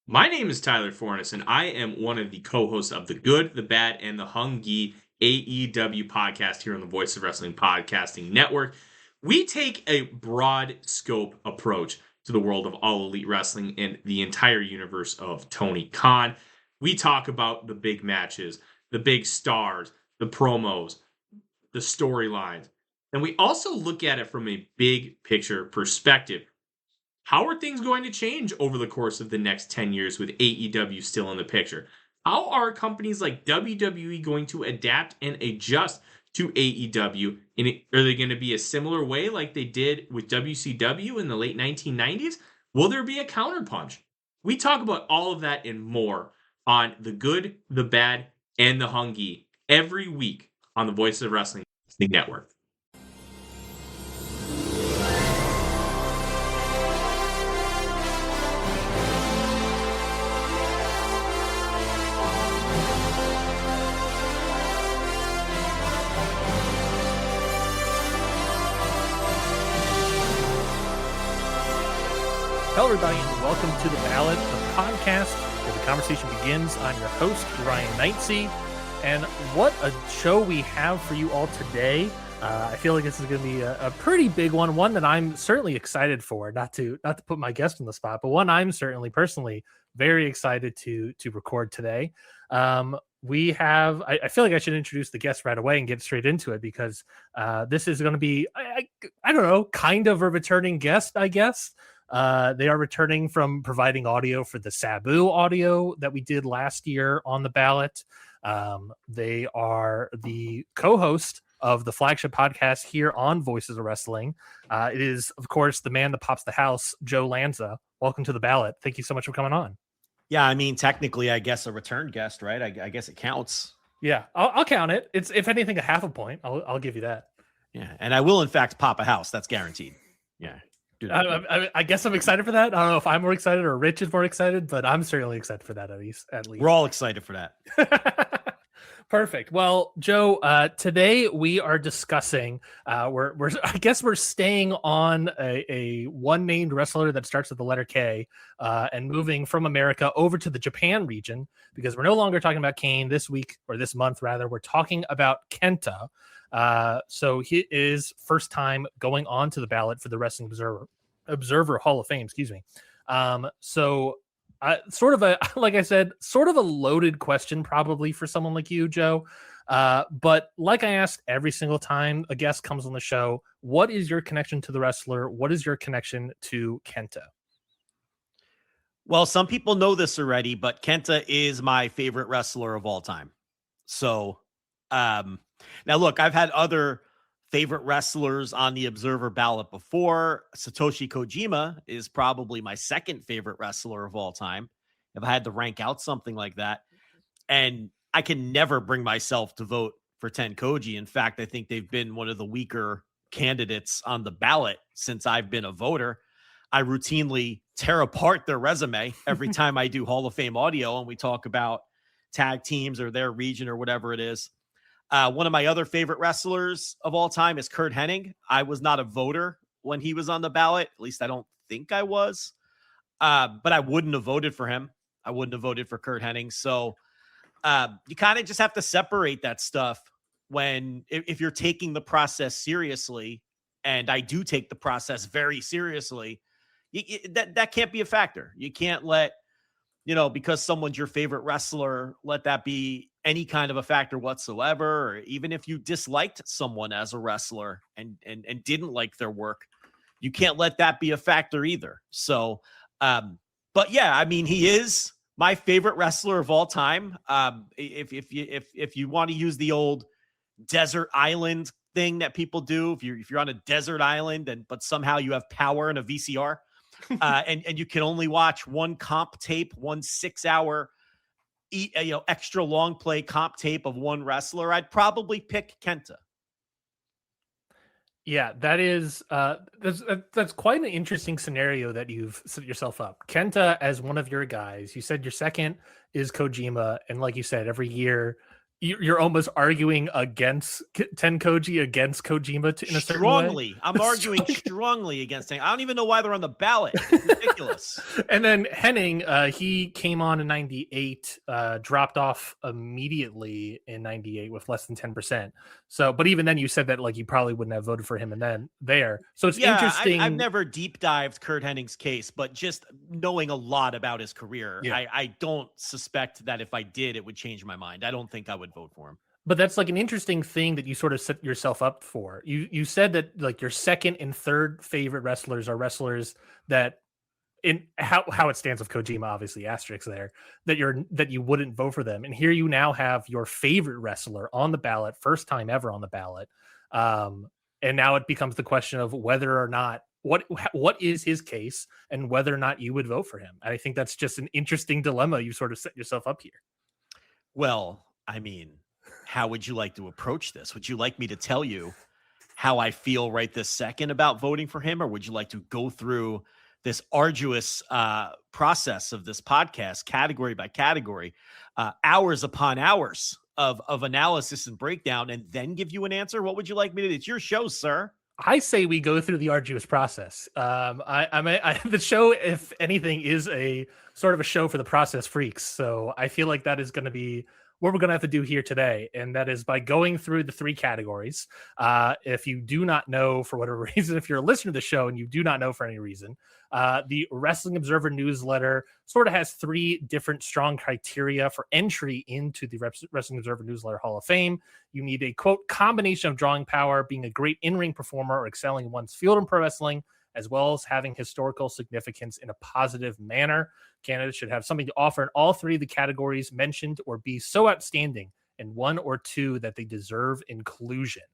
My name is Tyler Fornes, and I am one of the co-hosts of the Good, the Bad, and the Hungy AEW podcast here on the Voice of Wrestling Podcasting Network. We take a broad scope approach to the world of All Elite Wrestling and the entire universe of Tony Khan. We talk about the big matches, the big stars, the promos, the storylines, and we also look at it from a big picture perspective. How are things going to change over the course of the next 10 years with AEW still in the picture? How are companies like WWE going to adapt and adjust to AEW? Are they going to be a similar way like they did with WCW in the late 1990s? Will there be a counterpunch? We talk about all of that and more on The Good, the Bad, and the Hungy every week on the Voice of Wrestling Network. Hello, everybody, and welcome to the Ballot, the podcast where the conversation begins. I'm your host, Ryan Knightsey, and what a show we have for you all today. I feel like this is going to be a pretty big one that I'm certainly excited for. Not to put my guest on the spot, but one I'm certainly personally very excited to record today. We have, I feel like I should introduce the guest right away and get straight into it because this is going to be, I don't know, kind of a returning guest, I guess. They are returning from providing audio for the Sabu audio that we did last year on the Ballot. They are the co-host of the Flagship Podcast here on Voices of Wrestling. It is, of course, the man that pops the house, Joe Lanza. Welcome to the Ballot. Thank you so much for coming on. Yeah, I mean, technically, I guess a return guest, right? I guess it counts. Yeah, I'll count it. It's, if anything, a half a point. I'll give you that. Yeah, and I will, in fact, pop a house. That's guaranteed. Yeah. I guess I'm excited for that. I don't know if I'm more excited or Rich is more excited, but I'm certainly excited for that at least. We're all excited for that. Perfect. Well, Joe, today we are discussing. I guess we're staying on a one named wrestler that starts with the letter K, and moving from America over to the Japan region because we're no longer talking about Kane this week or this month. Rather, we're talking about Kenta. So he is first time going on to the ballot for the Wrestling Observer Hall of Fame, excuse me. Sort of a, like I said, sort of a loaded question probably for someone like you, Joe. But like I asked every single time a guest comes on the show, what is your connection to the wrestler? What is your connection to Kenta? Well, some people know this already, but Kenta is my favorite wrestler of all time. So, now, look, I've had other favorite wrestlers on the Observer ballot before. Satoshi Kojima is probably my second favorite wrestler of all time, if I had to rank out something like that. And I can never bring myself to vote for Tenkoji. In fact, I think they've been one of the weaker candidates on the ballot since I've been a voter. I routinely tear apart their resume every time I do Hall of Fame audio and we talk about tag teams or their region or whatever it is. One of my other favorite wrestlers of all time is Kurt Hennig. I was not a voter when he was on the ballot. At least I don't think I was. But I wouldn't have voted for him. I wouldn't have voted for Kurt Hennig. So you kind of just have to separate that stuff if you're taking the process seriously, and I do take the process very seriously, that can't be a factor. You can't let, because someone's your favorite wrestler, let that be any kind of a factor whatsoever. Or even if you disliked someone as a wrestler and didn't like their work, you can't let that be a factor either. So, but yeah, I mean, he is my favorite wrestler of all time. If you want to use the old desert island thing that people do, if you're on a desert island but somehow you have power in a VCR, and you can only watch one comp tape, 1 6-hour, extra long play comp tape of one wrestler, I'd probably pick Kenta. Yeah, that is that's quite an interesting scenario that you've set yourself up. Kenta as one of your guys. You said your second is Kojima, and like you said, every year you're almost arguing against Tenkoji against Kojima in a certain way. Strongly. I'm arguing strongly against it. I don't even know why they're on the ballot. It's ridiculous. And then Henning, he came on in 98, dropped off immediately in 98 with less than 10%. So, but even then you said that like you probably wouldn't have voted for him and then there. So it's interesting. I've never deep dived Kurt Henning's case, but just knowing a lot about his career, I don't suspect that if I did, it would change my mind. I don't think I would vote for him. But that's like an interesting thing that you sort of set yourself up for. You said that like your second and third favorite wrestlers are wrestlers that in how it stands with Kojima, obviously asterisk there, that you wouldn't vote for them. And here you now have your favorite wrestler on the ballot, first time ever on the ballot. And now it becomes the question of whether or not what is his case and whether or not you would vote for him. And I think that's just an interesting dilemma you sort of set yourself up here. Well, I mean, how would you like to approach this? Would you like me to tell you how I feel right this second about voting for him? Or would you like to go through this arduous process of this podcast, category by category, hours upon hours of analysis and breakdown, and then give you an answer? What would you like me to do? It's your show, sir. I say we go through the arduous process. The show, if anything, is a sort of a show for the process freaks. So I feel like that is going to be what we're going to have to do here today. And that is by going through the three categories. If you do not know for whatever reason, if you're a listener to the show and you do not know for any reason, the Wrestling Observer newsletter sort of has three different strong criteria for entry into the Wrestling Observer Newsletter Hall of Fame. You need a, quote, combination of drawing power, being a great in-ring performer, or excelling in one's field in pro wrestling, as well as having historical significance in a positive manner. Candidates should have something to offer in all three of the categories mentioned or be so outstanding in one or two that they deserve inclusion.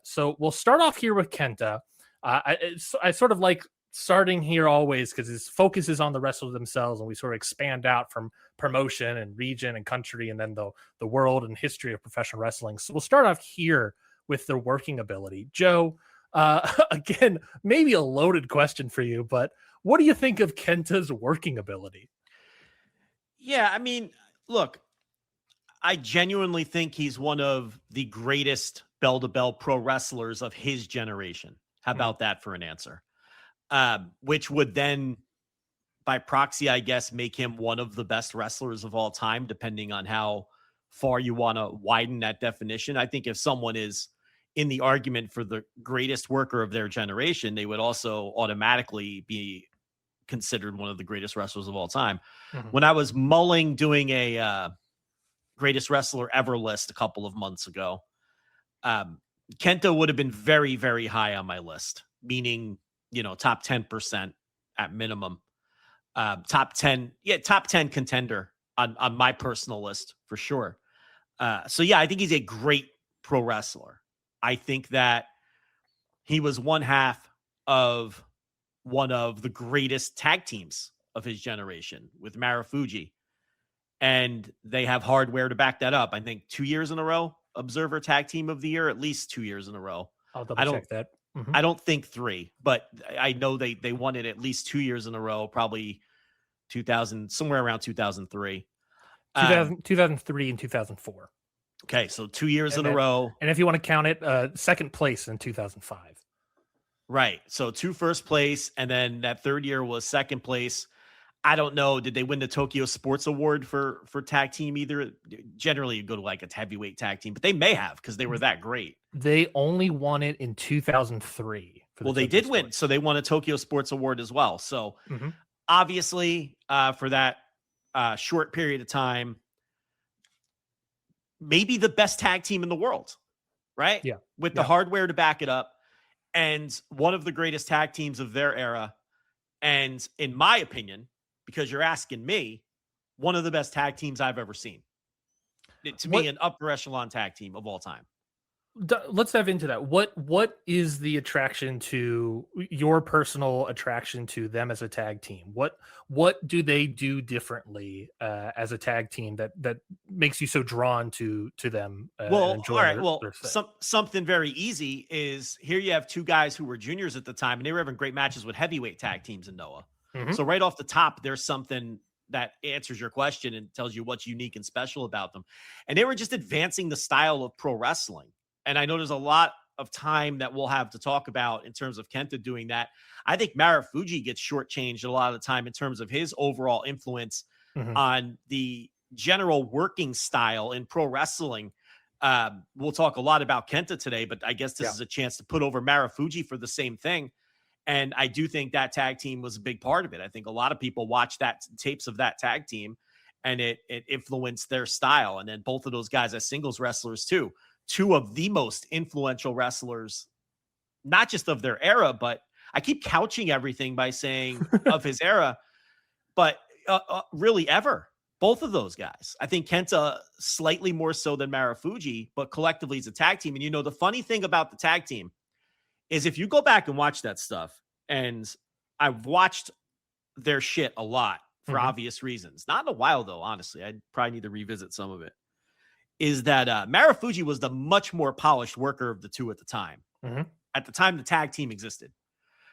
So we'll start off here with Kenta. I sort of like starting here always because his focus is on the wrestlers themselves, and we sort of expand out from promotion and region and country and then the world and history of professional wrestling. So we'll start off here with their working ability. Joe, again, maybe a loaded question for you, but what do you think of Kenta's working ability? Yeah, I mean, look, I genuinely think he's one of the greatest bell-to-bell pro wrestlers of his generation. How about that for an answer? Which would then, by proxy, I guess, make him one of the best wrestlers of all time, depending on how far you want to widen that definition. I think if someone is in the argument for the greatest worker of their generation, they would also automatically be considered one of the greatest wrestlers of all time. Mm-hmm. When I was doing a greatest wrestler ever list a couple of months ago, Kenta would have been very, very high on my list, meaning, top 10% at minimum, top 10 contender on my personal list for sure. So yeah, I think he's a great pro wrestler. I think that he was one half of one of the greatest tag teams of his generation with Marufuji. And they have hardware to back that up. I think 2 years in a row, Observer Tag Team of the Year, at least 2 years in a row. I'll double check that. Mm-hmm. I don't think 3, but I know they won it at least 2 years in a row, probably 2000, somewhere around 2003. 2003 and 2004. Okay, so 2 years in a row. And if you want to count it, second place in 2005. Right. So 2 first place, and then that third year was second place. I don't know. Did they win the Tokyo Sports Award for tag team either? Generally, you go to like a heavyweight tag team, but they may have because they were that great. They only won it in 2003. Well, they did win. So they won a Tokyo Sports Award as well. So obviously, for that short period of time, maybe the best tag team in the world, right? Yeah. With the hardware to back it up, and one of the greatest tag teams of their era. And in my opinion, because you're asking me, one of the best tag teams I've ever seen. To me, an upper echelon tag team of all time. Let's dive into that. What is the attraction to your personal attraction to them as a tag team? What do they do differently as a tag team that makes you so drawn to them? Well, all right. Well, something very easy is here. You have two guys who were juniors at the time, and they were having great matches with heavyweight tag teams in Noah. Mm-hmm. So right off the top, there's something that answers your question and tells you what's unique and special about them. And they were just advancing the style of pro wrestling. And I know there's a lot of time that we'll have to talk about in terms of Kenta doing that. I think Marufuji gets shortchanged a lot of the time in terms of his overall influence on the general working style in pro wrestling. We'll talk a lot about Kenta today, but I guess this is a chance to put over Marufuji for the same thing. And I do think that tag team was a big part of it. I think a lot of people watched that tapes of that tag team, and it influenced their style. And then both of those guys as singles wrestlers too, two of the most influential wrestlers, not just of their era, but I keep couching everything by saying of his era, but really ever. Both of those guys. I think Kenta slightly more so than Marufuji, but collectively as a tag team. And you know, the funny thing about the tag team is if you go back and watch that stuff, and I've watched their shit a lot for obvious reasons. Not in a while though, honestly. I'd probably need to revisit some of it. Is that Marufuji was the much more polished worker of the two at the time. At the time the tag team existed.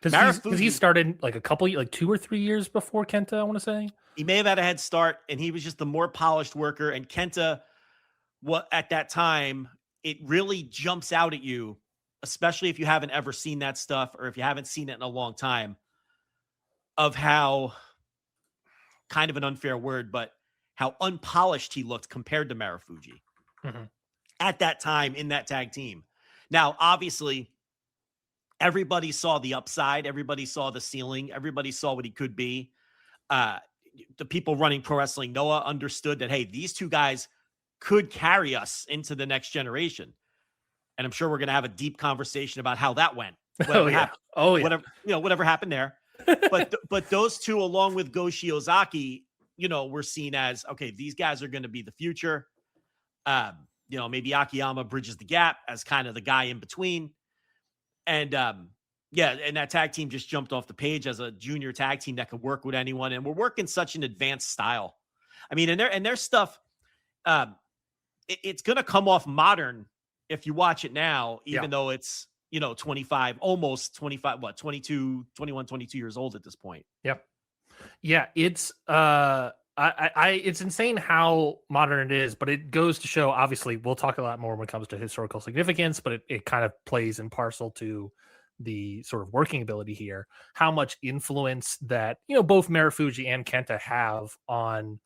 Because he started like 2 or 3 years before Kenta, I want to say. He may have had a head start, and he was just the more polished worker. And Kenta, at that time, it really jumps out at you, especially if you haven't ever seen that stuff or if you haven't seen it in a long time, of how, kind of an unfair word, but how unpolished he looked compared to Marufuji at that time in that tag team. Now, obviously, everybody saw the upside. Everybody saw the ceiling. Everybody saw what he could be. The people running Pro Wrestling Noah understood that, hey, these two guys could carry us into the next generation. And I'm sure we're going to have a deep conversation about how that went. Whatever happened there. But those two, along with Go Shiozaki, were seen as, okay, these guys are going to be the future. Maybe Akiyama bridges the gap as kind of the guy in between. And and that tag team just jumped off the page as a junior tag team that could work with anyone. And we're working such an advanced style. I mean, and their stuff, it's going to come off modern if you watch it now, even though it's, 25, almost 25, 21, 22 years old at this point. Yep. Yeah. It's, it's insane how modern it is, but it goes to show, obviously we'll talk a lot more when it comes to historical significance, but it kind of plays in parcel to the sort of working ability here, how much influence that, both Marufuji and Kenta have on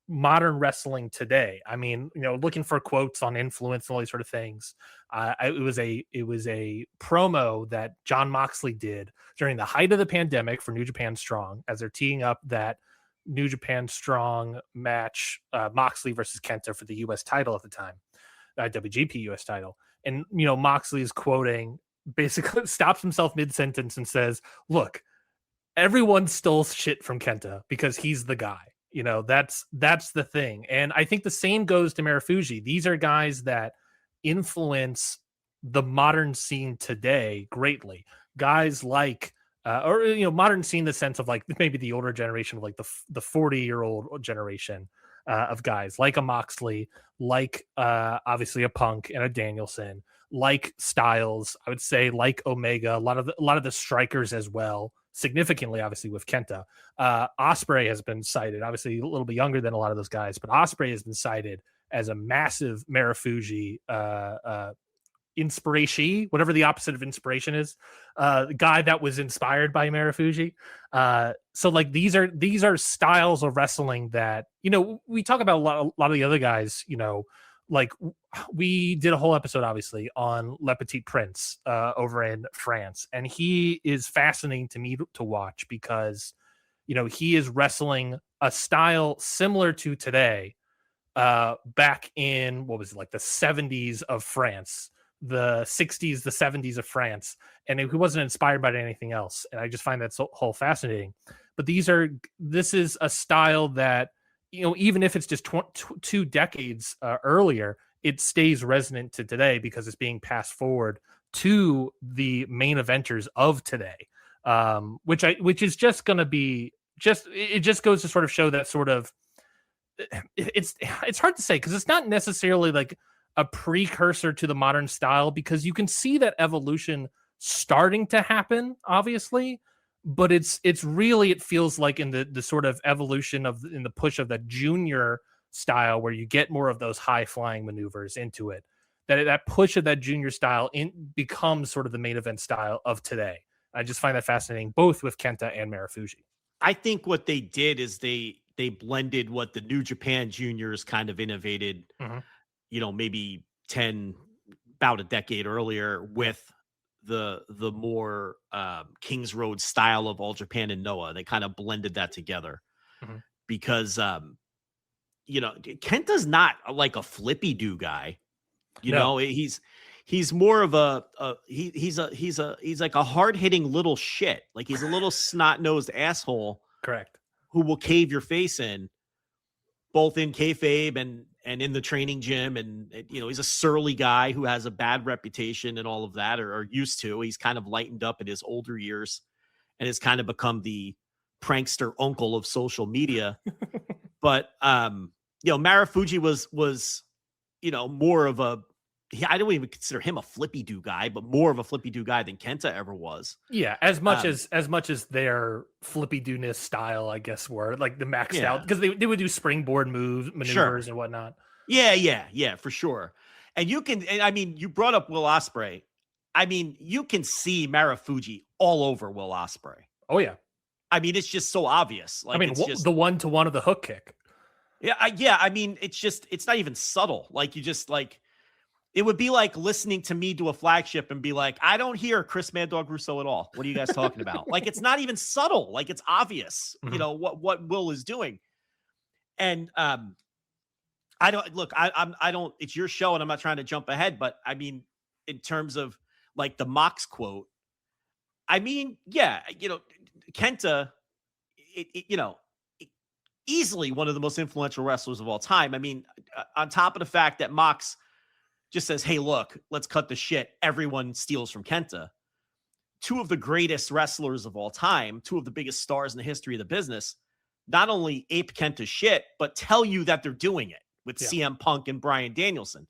modern wrestling today. I mean, looking for quotes on influence and all these sort of things. It was a promo that Jon Moxley did during the height of the pandemic for New Japan Strong, as they're teeing up that New Japan Strong match, Moxley versus Kenta for the U.S. title at the time, WGP U.S. title. And, Moxley is quoting, basically stops himself mid-sentence and says, look, everyone stole shit from Kenta because he's the guy. That's the thing. And I think the same goes to Marufuji. These are guys that influence the modern scene today greatly. Guys like, modern scene in the sense of like maybe the older generation of like the 40-year-old generation of guys like a Moxley, like obviously a Punk and a Danielson, like Styles, I would say, like Omega, a lot of the strikers as well, significantly, obviously, with Kenta. Ospreay has been cited, obviously a little bit younger than a lot of those guys, but Ospreay has been cited as a massive Marufuji inspiration, whatever the opposite of inspiration is, guy that was inspired by Marufuji. So like these are styles of wrestling that, we talk about a lot of the other guys, like we did a whole episode obviously on Le Petit Prince over in France, and he is fascinating to me to watch because he is wrestling a style similar to today, back in what was it, like the 70s of France, the 60s, the 70s of France, and he wasn't inspired by anything else. And I just find that so whole fascinating. But this is a style that, even if it's just 2 decades earlier, it stays resonant to today because it's being passed forward to the main eventers of today, which is just going to be it just goes to sort of show that sort of it's hard to say because it's not necessarily like a precursor to the modern style, because you can see that evolution starting to happen, obviously. but it's really, it feels like in the sort of evolution in the push of the junior style, where you get more of those high flying maneuvers into it, that push of that junior style becomes sort of the main event style of today. I just find that fascinating, both with Kenta and Marufuji. I think what they did is they blended what the New Japan juniors kind of innovated, maybe about a decade earlier, with the more Kings Road style of All Japan and Noah. They kind of blended that together because Kenta's not like a flippy do guy. He's more of he's like a hard hitting little shit. Like, he's a little snot nosed asshole. Correct. Who will cave your face in, both in kayfabe and in the training gym. And, he's a surly guy who has a bad reputation and all of that, or used to. He's kind of lightened up in his older years and has kind of become the prankster uncle of social media. But, Marufuji was, more of I don't even consider him a flippy do guy, but more of a flippy do guy than Kenta ever was. Yeah, as much as their flippy do-ness style, I guess, were like the maxed out, because they would do springboard maneuvers and whatnot. Yeah, for sure. And you brought up Will Ospreay. I mean, you can see Marufuji all over Will Ospreay. Oh yeah. I mean, it's just so obvious. Like, it's just the 1-to-1 of the hook kick. Yeah. I mean, it's not even subtle. Like, you just like, it would be like listening to me do a flagship and be like, I don't hear Chris Mad Dog Russo at all. What are you guys talking about? Like, it's not even subtle. Like, it's obvious, what Will is doing. And I don't, it's your show and I'm not trying to jump ahead, but I mean, in terms of like the Mox quote, I mean, yeah, Kenta, easily one of the most influential wrestlers of all time. I mean, on top of the fact that Mox just says, hey, look, let's cut the shit, everyone steals from Kenta. Two of the greatest wrestlers of all time, two of the biggest stars in the history of the business, not only ape Kenta's shit, but tell you that they're doing it with CM Punk and Bryan Danielson.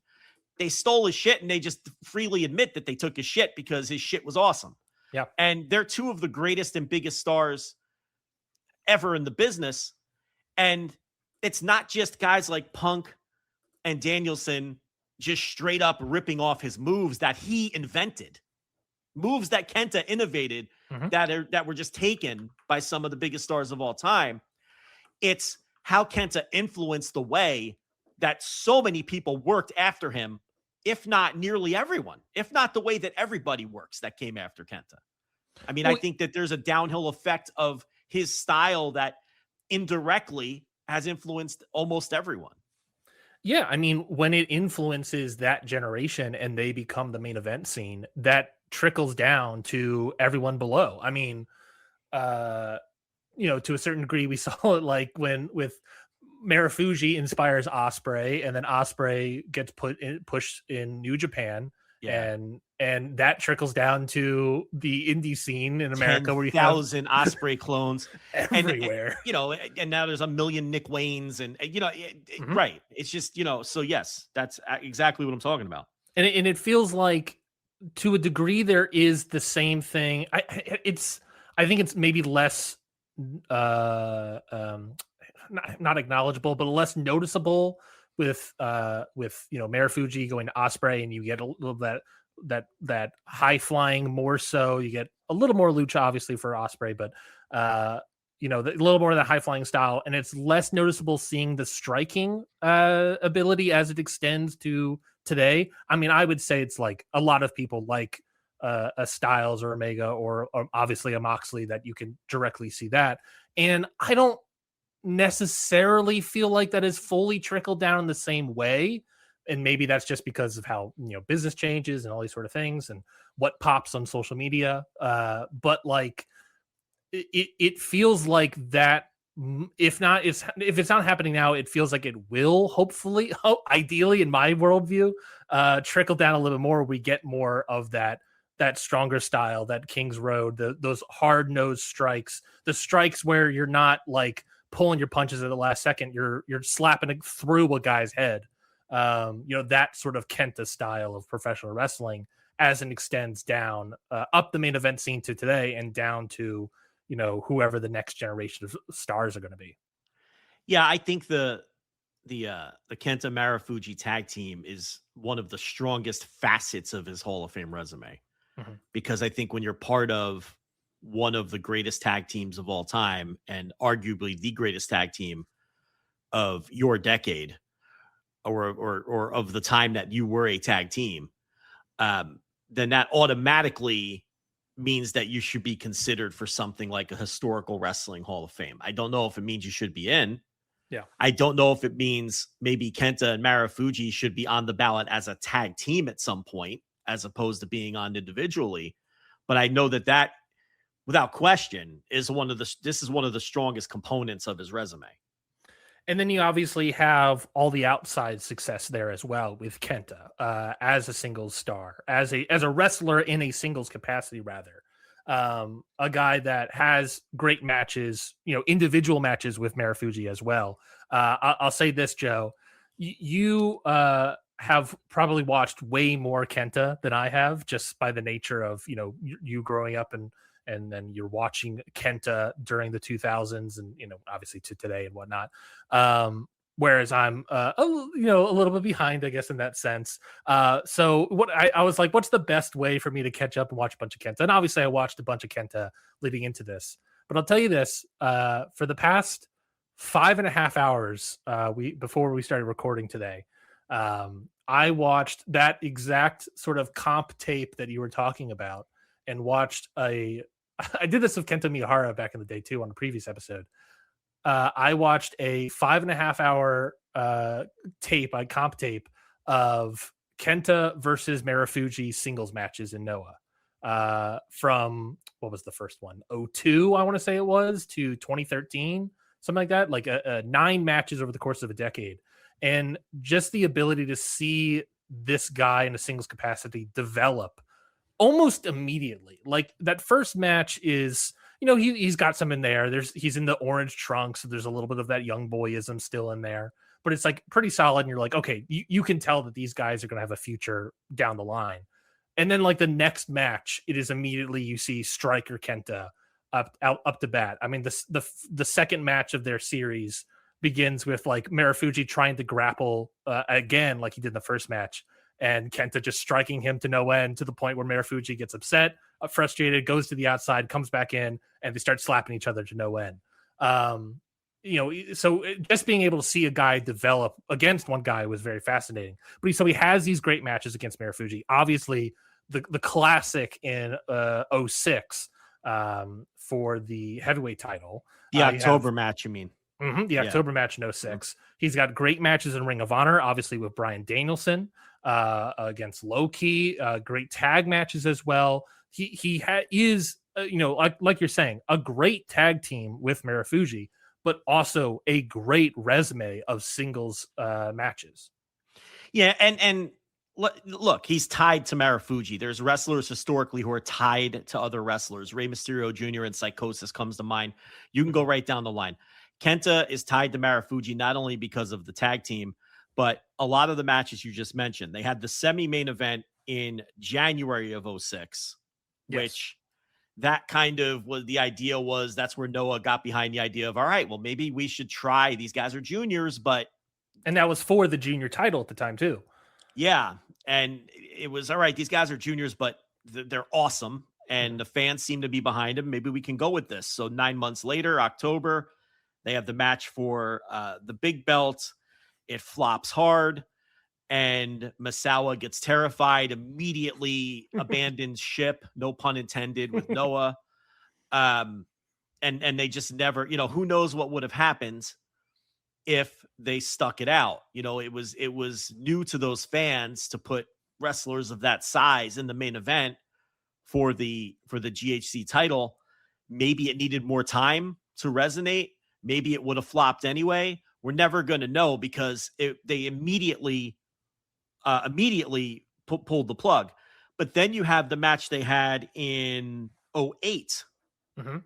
They stole his shit and they just freely admit that they took his shit because his shit was awesome. Yeah. And they're two of the greatest and biggest stars ever in the business. And it's not just guys like Punk and Danielson just straight up ripping off his moves that he invented, moves that Kenta innovated, that were just taken by some of the biggest stars of all time. It's how Kenta influenced the way that so many people worked after him, if not nearly everyone, if not the way that everybody works that came after Kenta. I mean, I think that there's a downhill effect of his style that indirectly has influenced almost everyone. Yeah, I mean, when it influences that generation and they become the main event scene, that trickles down to everyone below. I mean, to a certain degree, we saw it like with Marufuji inspires Ospreay, and then Ospreay gets pushed in New Japan, and that trickles down to the indie scene in America, where you have 1,000 Ospreay clones everywhere. And now there's a million Nick Waynes, and right. It's just so yes, that's exactly what I'm talking about. And it feels like, to a degree, there is the same thing. I think it's maybe less not acknowledgeable, but less noticeable with Marufuji going to Ospreay, and you get a little that high flying more so. You get a little more lucha, obviously, for Ospreay, but a little more of that high flying style, and it's less noticeable seeing the striking ability as it extends to today. I mean, I would say it's like a lot of people like a Styles or Omega or obviously a Moxley, that you can directly see that. And I don't necessarily feel like that is fully trickled down in the same way. And maybe that's just because of how, business changes and all these sort of things and what pops on social media. But like, it feels like that, if it's not happening now, it feels like it will, hopefully, ideally in my worldview, trickle down a little more. We get more of that stronger style, that Kings Road, those hard-nosed strikes, the strikes where you're not like pulling your punches at the last second, you're slapping it through a guy's head. That sort of Kenta style of professional wrestling as it extends down up the main event scene to today and down to whoever the next generation of stars are going to be. Yeah, I think the Kenta Marufuji tag team is one of the strongest facets of his Hall of Fame resume. Mhm. Because I think when you're part of one of the greatest tag teams of all time, and arguably the greatest tag team of your decade, or of the time that you were a tag team, then that automatically means that you should be considered for something like a historical wrestling Hall of Fame. I don't know if it means you should be in. Yeah. I don't know if it means maybe Kenta and Marufuji should be on the ballot as a tag team at some point, as opposed to being on individually. But I know that without question is one of the strongest components of his resume. And then you obviously have all the outside success there as well with Kenta as a singles star, as a wrestler in a singles capacity, rather. A guy that has great matches, individual matches with Marufuji as well. I'll say this, Joe, you have probably watched way more Kenta than I have, just by the nature of, you growing up and then you're watching Kenta during the 2000s and, obviously to today and whatnot. Whereas I'm, a little bit behind, I guess, in that sense. So what I was like, what's the best way for me to catch up and watch a bunch of Kenta? And obviously I watched a bunch of Kenta leading into this, but I'll tell you this, for the past 5.5 hours, before we started recording today, I watched that exact sort of comp tape that you were talking about and watched I did this with Kenta Miyahara back in the day too, on a previous episode. I watched a 5.5 hour comp tape of Kenta versus Marufuji singles matches in Noah. From, what was the first one? 2002, I want to say it was, to 2013, something like that. Like 9 matches over the course of a decade. And just the ability to see this guy in a singles capacity develop almost immediately. Like that first match is, he's got some in there. He's in the orange trunks, so there's a little bit of that young boyism still in there, but it's like pretty solid. And you're like, okay, you can tell that these guys are going to have a future down the line. And then like the next match, it is immediately you see Striker Kenta up to bat. I mean, the second match of their series begins with like Marufuji trying to grapple again, like he did in the first match, and Kenta just striking him to no end, to the point where Marufuji gets upset, frustrated, goes to the outside, comes back in, and they start slapping each other to no end. So just being able to see a guy develop against one guy was very fascinating. But he has these great matches against Marufuji. Obviously, the classic in 2006 for the heavyweight title. The October match, you mean? The October match in 2006. He's got great matches in Ring of Honor, obviously with Bryan Danielson against Low-Ki, great tag matches as well. He is, like you're saying, a great tag team with Marufuji, but also a great resume of singles matches. Yeah, and look, he's tied to Marufuji. There's wrestlers historically who are tied to other wrestlers. Rey Mysterio Jr. and Psychosis comes to mind. You can go right down the line. Kenta is tied to Marufuji not only because of the tag team, but a lot of the matches you just mentioned. They had the semi-main event in January of 2006, yes, which that kind of was the idea was that's where Noah got behind the idea of, all right, well, maybe we should try. These guys are juniors, but. And that was for the junior title at the time too. Yeah. And it was, all right, these guys are juniors, but they're awesome. And the fans seem to be behind them. Maybe we can go with this. So 9 months later, October, they have the match for the big belt. It flops hard, and Misawa gets terrified, immediately abandons ship, no pun intended, with Noah. And they just never, who knows what would have happened if they stuck it out. It was new to those fans to put wrestlers of that size in the main event for the GHC title. Maybe it needed more time to resonate. Maybe it would have flopped anyway. We're never going to know, because they immediately pulled the plug. But then you have the match they had in 2008. Mm-hmm.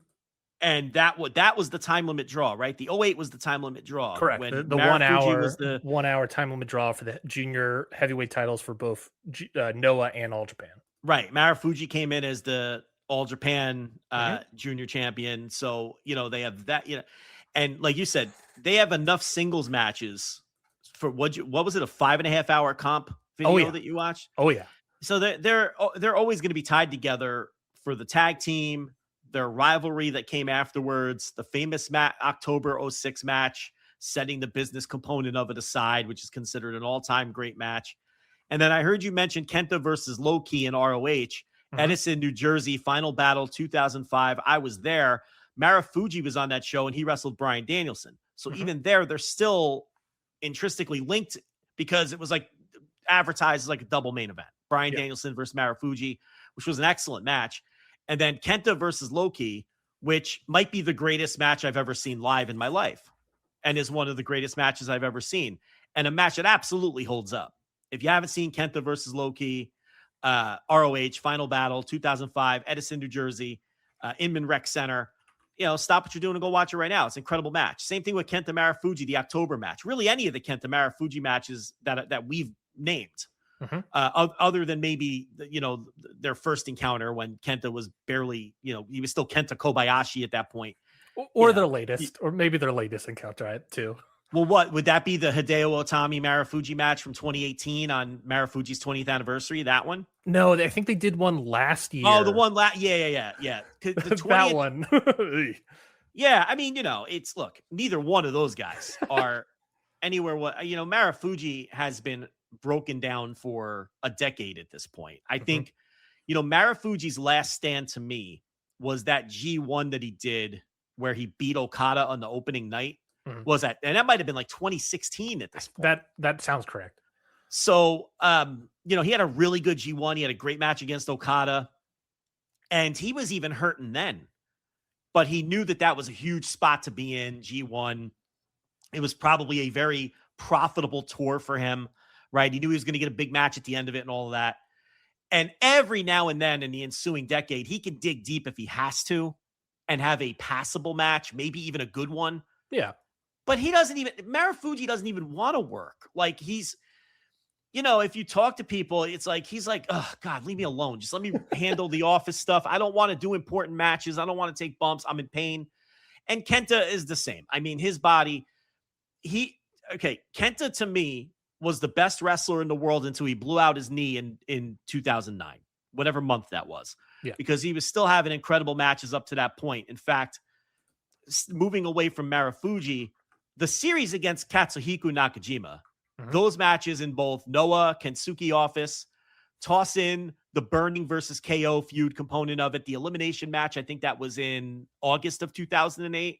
And that was the time limit draw, right? The 2008 was the time limit draw. Correct. When the 1 hour was the 1 hour time limit draw for the junior heavyweight titles for both Noah and All Japan. Right. Marufuji came in as the All Japan junior champion. So, they have that, and like you said, they have enough singles matches for what was it, a 5.5 hour comp video that you watched? Oh yeah. So they're always going to be tied together for the tag team, their rivalry that came afterwards, the famous October 06 match, setting the business component of it aside, which is considered an all-time great match. And then I heard you mention Kenta versus Low-Ki in ROH, Edison, New Jersey, Final Battle 2005. I was there. Marufuji was on that show, and he wrestled Bryan Danielson. So even there, they're still intrinsically linked because it was like advertised as like a double main event. Bryan Danielson versus Marufuji, which was an excellent match. And then Kenta versus Low-Ki, which might be the greatest match I've ever seen live in my life and is one of the greatest matches I've ever seen. And a match that absolutely holds up. If you haven't seen Kenta versus Low-Ki, ROH, Final Battle, 2005, Edison, New Jersey, Inman Rec Center, stop what you're doing and go watch it right now. It's an incredible match. Same thing with Kenta Marufuji, the October match. Really, any of the Kenta Marufuji matches that we've named, other than maybe their first encounter when Kenta was barely, he was still Kenta Kobayashi at that point, or their latest, or maybe their latest encounter too. Well, what would that be? The Hideo Itami Marufuji match from 2018 on Marufuji's 20th anniversary? That one? No, I think they did one last year. Oh, the one yeah. The 20th, that one. Yeah, I mean, it's look, neither one of those guys are anywhere. Marufuji has been broken down for a decade at this point. I think, Marufuji's last stand to me was that G1 that he did where he beat Okada on the opening night. Was that, and that might have been like 2016 at this point. That sounds correct. So, he had a really good G1. He had a great match against Okada, and he was even hurting then, but he knew that was a huge spot to be in. G1. It was probably a very profitable tour for him, right? He knew he was going to get a big match at the end of it and all of that. And every now and then in the ensuing decade, he could dig deep if he has to and have a passable match, maybe even a good one. Yeah. But Marufuji doesn't even want to work. Like he's, if you talk to people, it's like, he's like, oh God, leave me alone. Just let me handle the office stuff. I don't want to do important matches. I don't want to take bumps. I'm in pain. And Kenta is the same. I mean, his body, Kenta to me was the best wrestler in the world until he blew out his knee in 2009, whatever month that was. Yeah. Because he was still having incredible matches up to that point. In fact, moving away from Marufuji, the series against Katsuhiko Nakajima, those matches in both Noah, Kensuke office, toss in the Burning versus KO feud component of it, the elimination match, I think that was in August of 2008.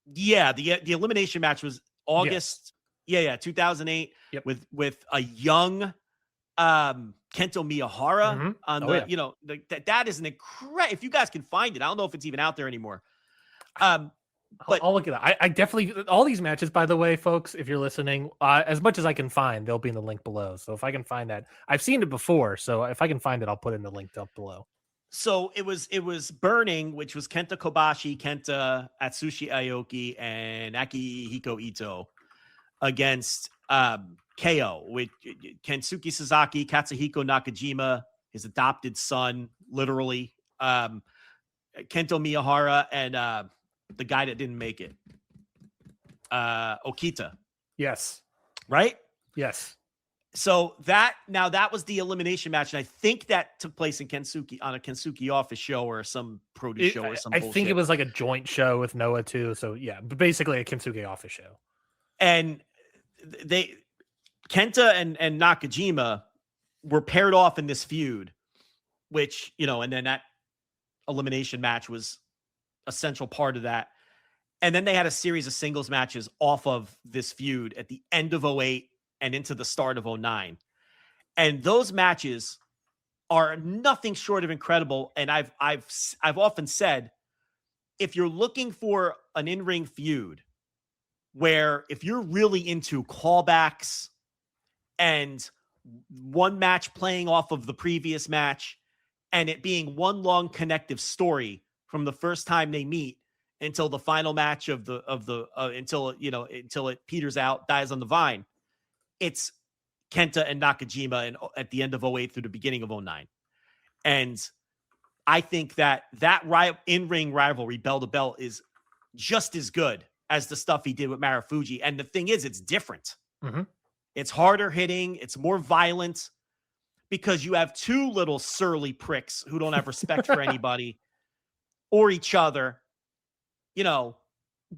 The elimination match was August. Yes. 2008 with a young Kento Miyahara on that is an incredible, if you guys can find it, I don't know if it's even out there anymore. But I'll look at that. I definitely, all these matches, by the way, folks, if you're listening, as much as I can find, they'll be in the link below. So if I can find that, I've seen it before. So if I can find it, I'll put in the link up below. So it was Burning, which was Kenta Kobashi, Kenta Atsushi Aoki, and Akihiko Ito against KO with Kensuke Sasaki, Katsuhiko Nakajima, his adopted son, literally, Kento Miyahara, and the guy that didn't make it, Okita. Yes. Right? Yes. So that was the elimination match, and I think that took place in Kensuke on a Kensuke office show or some produce show or something. I think it was like a joint show with Noah too. So yeah, but basically a Kensuke office show. And Kenta and Nakajima were paired off in this feud, which, and then that elimination match was a central part of that. And then they had a series of singles matches off of this feud at the end of 2008 and into the start of 2009. And those matches are nothing short of incredible. And I've often said, if you're looking for an in-ring feud where if you're really into callbacks and one match playing off of the previous match and it being one long connective story from the first time they meet until the final match until it peters out, dies on the vine, it's Kenta and Nakajima and at the end of 2008 through the beginning of 2009. And I think that in-ring rivalry, bell to bell, is just as good as the stuff he did with Marufuji. And the thing is, it's different. Mm-hmm. It's harder hitting. It's more violent because you have two little surly pricks who don't have respect for anybody or each other,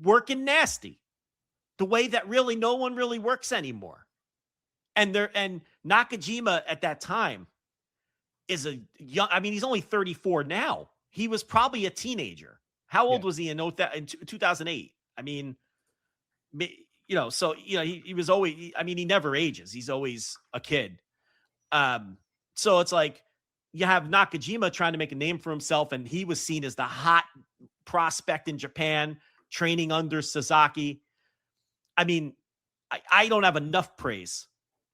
working nasty the way that really no one really works anymore. And Nakajima at that time is a young, he's only 34 now. He was probably a teenager. How old was he in 2008? He was always, he never ages. He's always a kid. So it's like you have Nakajima trying to make a name for himself, and he was seen as the hot prospect in Japan, training under Sasaki. I don't have enough praise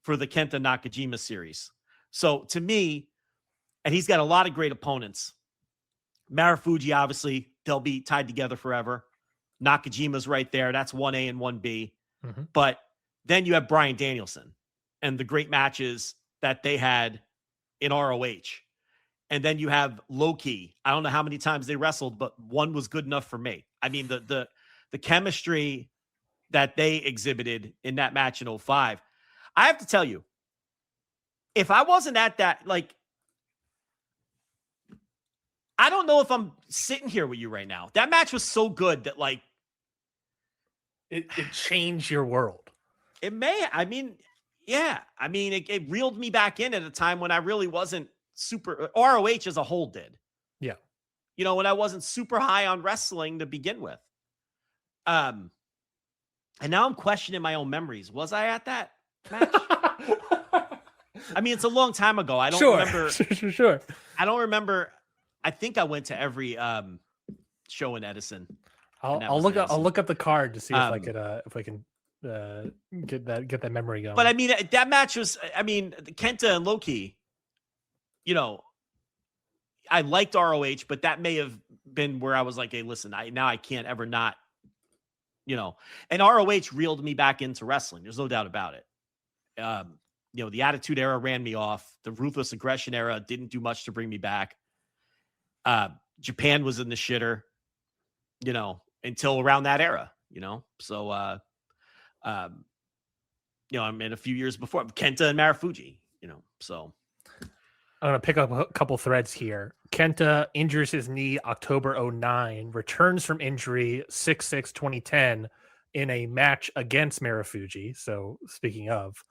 for the Kenta Nakajima series. So to me, and he's got a lot of great opponents. Marufuji, obviously, they'll be tied together forever. Nakajima's right there. That's 1A and 1B. Mm-hmm. But then you have Bryan Danielson and the great matches that they had in ROH. And then you have Low-Ki. I don't know how many times they wrestled, but one was good enough for me. The chemistry that they exhibited in that match in 2005. I have to tell you, if I wasn't at that, I don't know if I'm sitting here with you right now. That match was so good that it changed your world. It may. It reeled me back in at a time when I really wasn't super. ROH as a whole did. Yeah. When I wasn't super high on wrestling to begin with. And now I'm questioning my own memories. Was I at that match? It's a long time ago. I don't remember. Sure. I don't remember. I think I went to every show in Edison. I'll look up the card to see if I can get that memory going. But that match was. Kenta and Low-Ki. I liked ROH, but that may have been where I was like, "Hey, listen, I can't ever not." And ROH reeled me back into wrestling. There's no doubt about it. The Attitude Era ran me off. The Ruthless Aggression Era didn't do much to bring me back. Japan was in the shitter, until around that era, So, I'm in a few years before Kenta and Marufuji, so. I'm going to pick up a couple threads here. Kenta injures his knee October 2009, returns from injury 6/6/2010 in a match against Marufuji. So speaking of,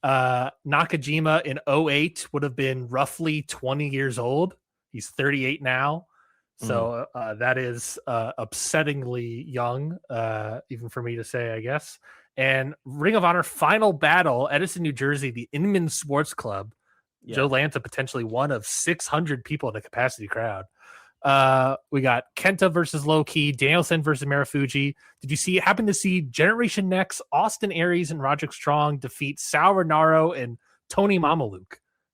Nakajima in 2008 would have been roughly 20 years old. He's 38 now. So that is upsettingly young, even for me to say, I guess. And Ring of Honor final battle, Edison, New Jersey, the Inman Sports Club. Yeah. Joe Lanza, potentially one of 600 people in the capacity crowd. We got Kenta versus Low-Ki, Danielson versus Marufuji. Did you happen to see Generation Next, Austin Aries and Roderick Strong defeat Sal Renaro and Tony Mamaluke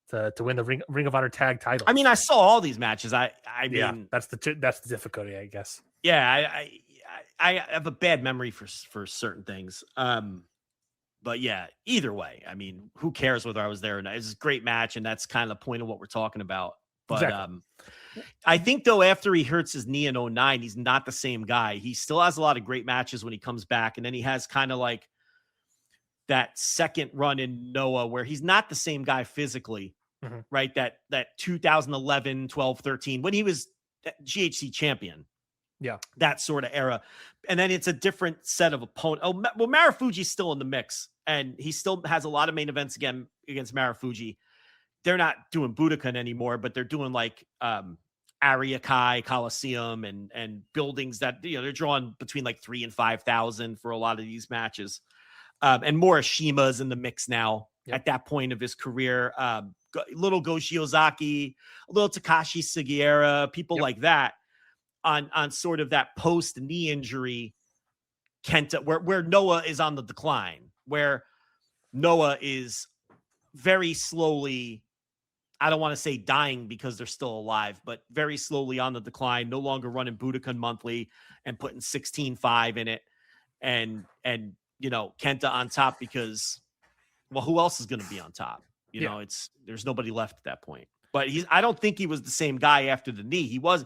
to win the Ring of Honor tag title? I saw all these matches. I mean, that's the difficulty, I guess. Yeah, I have a bad memory for certain things. But yeah, either way, who cares whether I was there or not? It's a great match, and that's kind of the point of what we're talking about. But exactly. I think, though, after he hurts his knee in 2009, he's not the same guy. He still has a lot of great matches when he comes back, and then he has kind of like that second run in Noah where he's not the same guy physically, right? That 2011, 12, 13, when he was GHC champion. Yeah. That sort of era. And then it's a different set of opponents. Oh, well, Marufuji's still in the mix, and he still has a lot of main events again against Marufuji. They're not doing Budokan anymore, but they're doing like Ariakai Coliseum and buildings that, they're drawing between like 3,000 and 5,000 for a lot of these matches. And Morishima in the mix now at that point of his career. Little Go Shiozaki, a little Takashi Sugiura, people like that. On sort of that post knee injury Kenta, where Noah is on the decline, where Noah is very slowly, I don't want to say dying because they're still alive, but very slowly on the decline, no longer running Budokan monthly and putting 16.5 in it. And Kenta on top because, well, who else is going to be on top? There's nobody left at that point. but I don't think he was the same guy after the knee. He was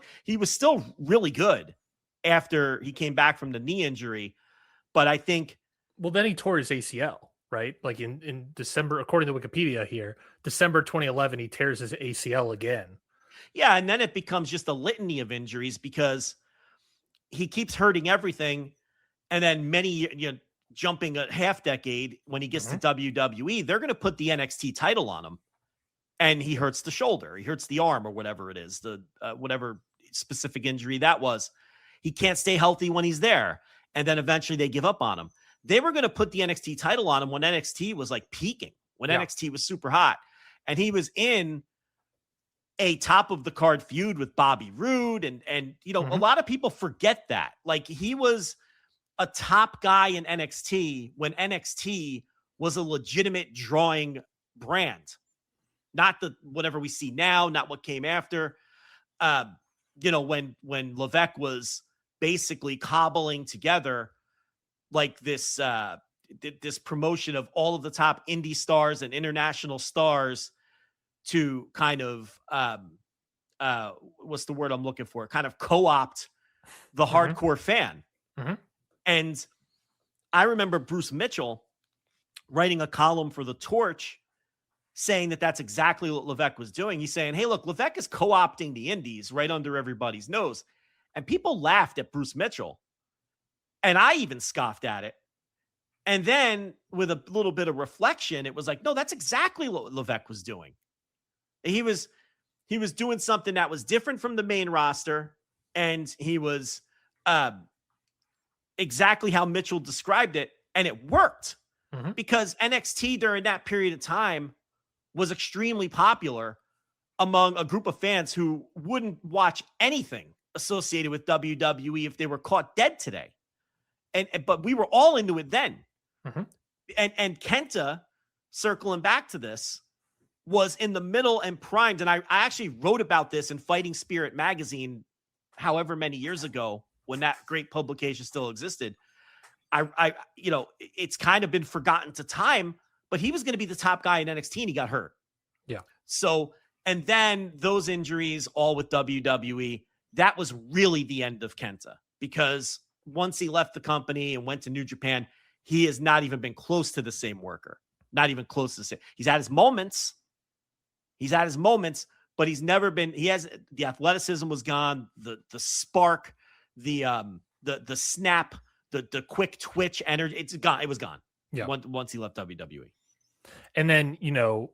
still really good after he came back from the knee injury. But I think, well, then he tore his ACL, right? Like in December, according to Wikipedia here, December 2011, he tears his ACL again. Yeah. And then it becomes just a litany of injuries because he keeps hurting everything. And then jumping a half decade, when he gets to WWE, they're going to put the NXT title on him. And he hurts the shoulder, he hurts the arm, or whatever it is, the whatever specific injury that was. He can't stay healthy when he's there. And then eventually they give up on him. They were going to put the NXT title on him when NXT was like peaking, when NXT was super hot. And he was in a top of the card feud with Bobby Roode. And a lot of people forget that. Like, he was a top guy in NXT when NXT was a legitimate drawing brand. Not the whatever we see now, not what came after. When Levesque was basically cobbling together like this promotion of all of the top indie stars and international stars to kind of what's the word I'm looking for? Kind of co-opt the hardcore fan. And I remember Bruce Mitchell writing a column for The Torch saying that that's exactly what Levesque was doing. He's saying, hey, look, Levesque is co-opting the indies right under everybody's nose. And people laughed at Bruce Mitchell. And I even scoffed at it. And then with a little bit of reflection, it was like, no, that's exactly what Levesque was doing. He was doing something that was different from the main roster. And he was exactly how Mitchell described it. And it worked because NXT during that period of time was extremely popular among a group of fans who wouldn't watch anything associated with WWE if they were caught dead today. But we were all into it then. And KENTA, circling back to this, was in the middle and primed. And I actually wrote about this in Fighting Spirit magazine, however many years ago, when that great publication still existed. It's kind of been forgotten to time, but he was going to be the top guy in NXT and he got hurt. Yeah. So, and then those injuries all with WWE, that was really the end of KENTA, because once he left the company and went to New Japan, he has not even been close to the same worker. Not even close to the same. He's had his moments, but he's never been, the athleticism was gone. The spark, the snap, the quick twitch energy, it's gone. It was gone. Yeah. Once he left WWE. And then,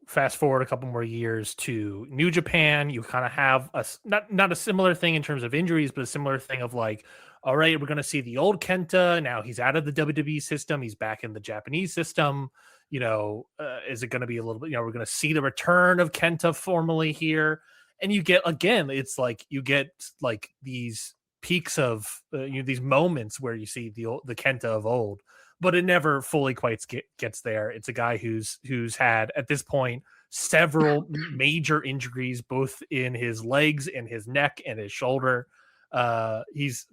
fast forward a couple more years to New Japan, you kind of have not a similar thing in terms of injuries, but a similar thing of like, all right, we're going to see the old KENTA. Now he's out of the WWE system. He's back in the Japanese system. Is it going to be a little bit, we're going to see the return of KENTA formally here. And you get, again, it's like, you get like these peaks of, these moments where you see the KENTA of old, but it never fully quite gets there. It's a guy who's had at this point several major injuries, both in his legs and his neck and his shoulder. He's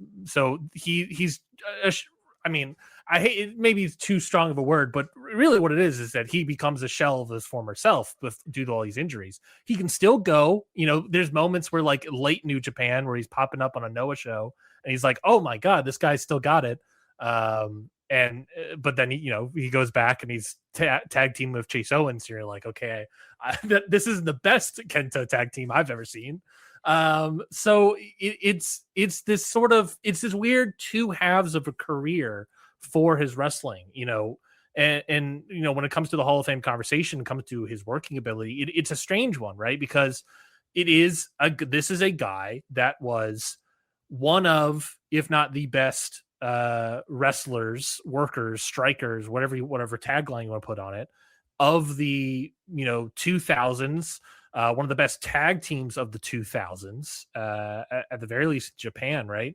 I mean, I hate it, maybe it's too strong of a word, but really what it is that he becomes a shell of his former self due to all these injuries. He can still go, there's moments where like late New Japan where he's popping up on a Noah show and he's like, oh my God, this guy's still got it. But then he goes back and he's tag team with Chase Owens. So you're like, okay, this isn't the best KENTA tag team I've ever seen. So it's this sort of, it's this weird two halves of a career for his wrestling, and when it comes to the Hall of Fame conversation, comes to his working ability, it's a strange one, right? Because this is a guy that was one of, if not the best, wrestlers, workers, strikers, whatever tagline you want to put on it, of the 2000s. One of the best tag teams of the 2000s, at the very least, Japan, right?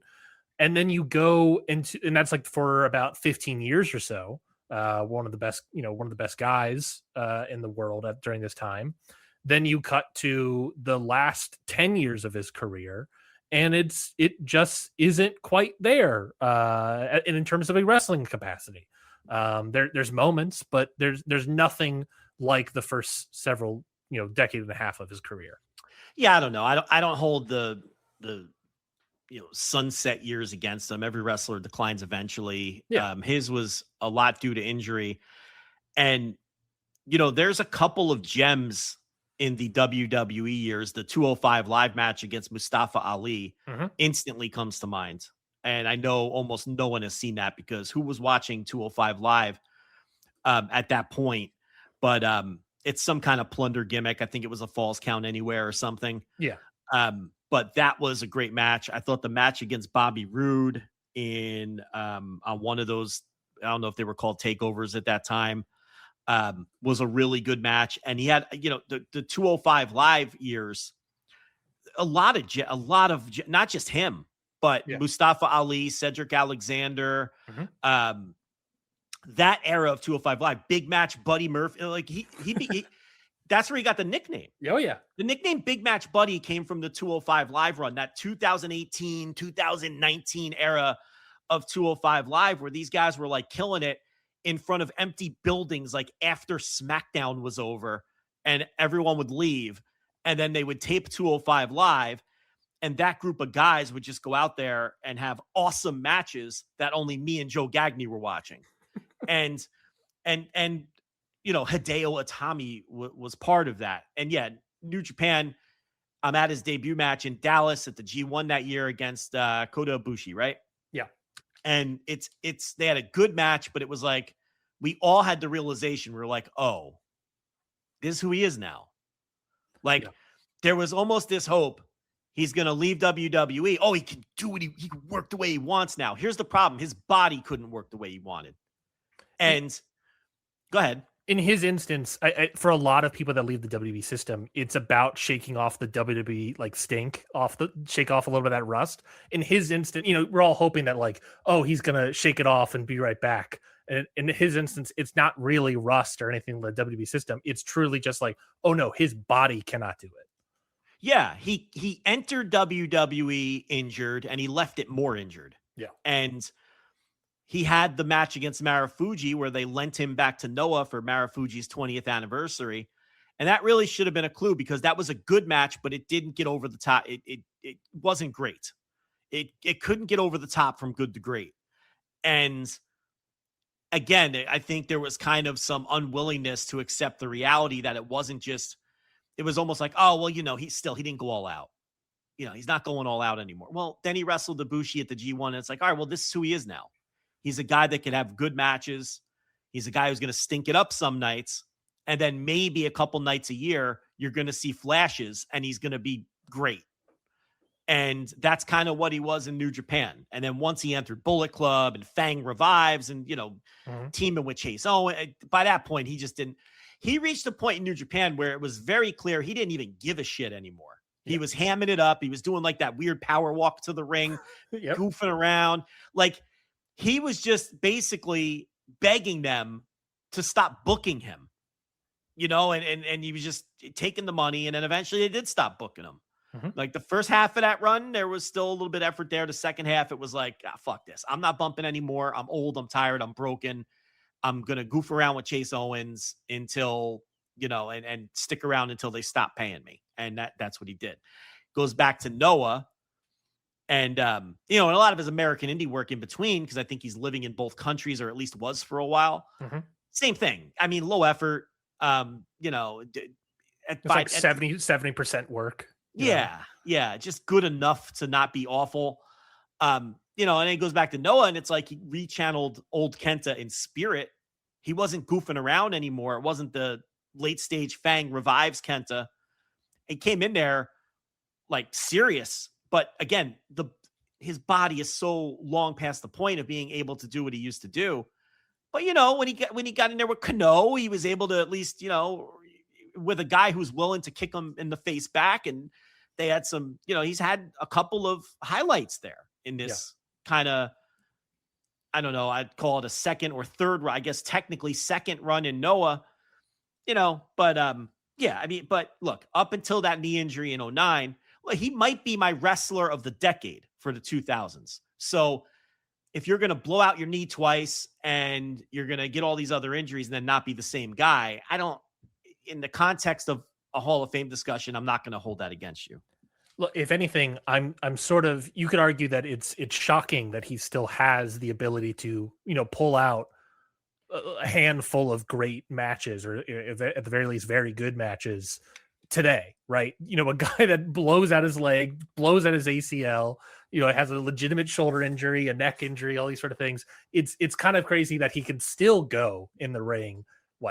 And then you go into, and that's like for about 15 years or so, one of the best guys in the world during this time. Then you cut to the last 10 years of his career, and it just isn't quite there in terms of a wrestling capacity. There's moments, but there's nothing like the first several decade and a half of his career. Yeah, I don't know. I don't hold the sunset years against him. Every wrestler declines eventually. Yeah. His was a lot due to injury. And, there's a couple of gems in the WWE years. The 205 live match against Mustafa Ali instantly comes to mind. And I know almost no one has seen that because who was watching 205 live at that point? But it's some kind of plunder gimmick. I think it was a Falls Count Anywhere or something. Yeah. But that was a great match. I thought the match against Bobby Roode on one of those, I don't know if they were called takeovers at that time, was a really good match. And he had, the 205 live years, a lot of not just him, but Mustafa Ali, Cedric Alexander, that era of 205 live, big match, Buddy Murphy, like he that's where he got the nickname. Oh, yeah. The nickname Big Match Buddy came from the 205 Live run, that 2018, 2019 era of 205 Live, where these guys were like killing it in front of empty buildings, like after SmackDown was over and everyone would leave. And then they would tape 205 Live. And that group of guys would just go out there and have awesome matches that only me and Joe Gagney were watching. and Hideo Itami was part of that. And yeah, New Japan, I'm at his debut match in Dallas at the G1 that year against Kota Ibushi, right? Yeah. And they had a good match, but it was like, we all had the realization, we were like, oh, this is who he is now. Like, there was almost this hope he's going to leave WWE. Oh, he can do it. He can work the way he wants now. Here's the problem. His body couldn't work the way he wanted. And go ahead. In his instance, for a lot of people that leave the WWE system, it's about shaking off the WWE like stink shake off a little bit of that rust. In his instance, we're all hoping that like, oh, he's gonna shake it off and be right back. And in his instance, it's not really rust or anything in the WWE system. It's truly just like, oh no, his body cannot do it. Yeah, he entered WWE injured and he left it more injured. Yeah, and he had the match against Marufuji where they lent him back to Noah for Marufuji's 20th anniversary. And that really should have been a clue because that was a good match, but it didn't get over the top. It wasn't great. It couldn't get over the top from good to great. And again, I think there was kind of some unwillingness to accept the reality that it wasn't just, it was almost like, oh, well, he didn't go all out. He's not going all out anymore. Well, then he wrestled Ibushi at the G1 and it's like, all right, well, this is who he is now. He's a guy that can have good matches. He's a guy who's going to stink it up some nights. And then maybe a couple nights a year, you're going to see flashes and he's going to be great. And that's kind of what he was in New Japan. And then once he entered Bullet Club and Fang Revives and, teaming with Chase Owen, by that point, he reached a point in New Japan where it was very clear he didn't even give a shit anymore. He was hamming it up. He was doing like that weird power walk to the ring, goofing around. Like, he was just basically begging them to stop booking him, and he was just taking the money. And then eventually they did stop booking him. Like the first half of that run, there was still a little bit of effort there. The second half, it was like, fuck this. I'm not bumping anymore. I'm old. I'm tired. I'm broken. I'm going to goof around with Chase Owens until, and stick around until they stop paying me. And that's what he did. Goes back to Noah. And, and a lot of his American indie work in between, because I think he's living in both countries or at least was for a while. Same thing. I mean, low effort, it's like 70% work. Yeah. Just good enough to not be awful. And then it goes back to Noah and it's like he rechanneled old Kenta in spirit. He wasn't goofing around anymore. It wasn't the late stage Fang Revives Kenta. He came in there like serious. But again, his body is so long past the point of being able to do what he used to do. But when he got in there with Kano, he was able to at least with a guy who's willing to kick him in the face back, and they had some. He's had a couple of highlights there in this kind of. I don't know. I'd call it a second or third. I guess technically second run in Noah. But but look, up until that knee injury in 2009. Well, he might be my wrestler of the decade for the 2000s. So if you're going to blow out your knee twice and you're going to get all these other injuries and then not be the same guy, in the context of a Hall of Fame discussion, I'm not going to hold that against you. Look, if anything, I'm sort of, you could argue that it's shocking that he still has the ability to, pull out a handful of great matches, or at the very least, very good matches today, right? A guy that blows out his leg, blows out his ACL, has a legitimate shoulder injury, a neck injury, all these sort of things. It's kind of crazy that he can still go in the ring,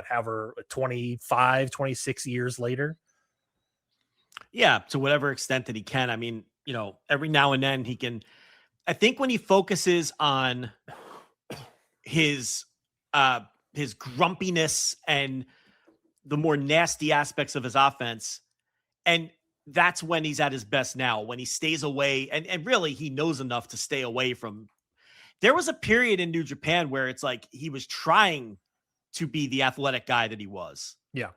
however, 25, 26 years later. Yeah, to whatever extent that he can. I mean, every now and then he can. I think when he focuses on his grumpiness and the more nasty aspects of his offense, and that's when he's at his best now, when he stays away, and really he knows enough to stay away from. There was a period in New Japan where it's like he was trying to be the athletic guy that he was. Yeah.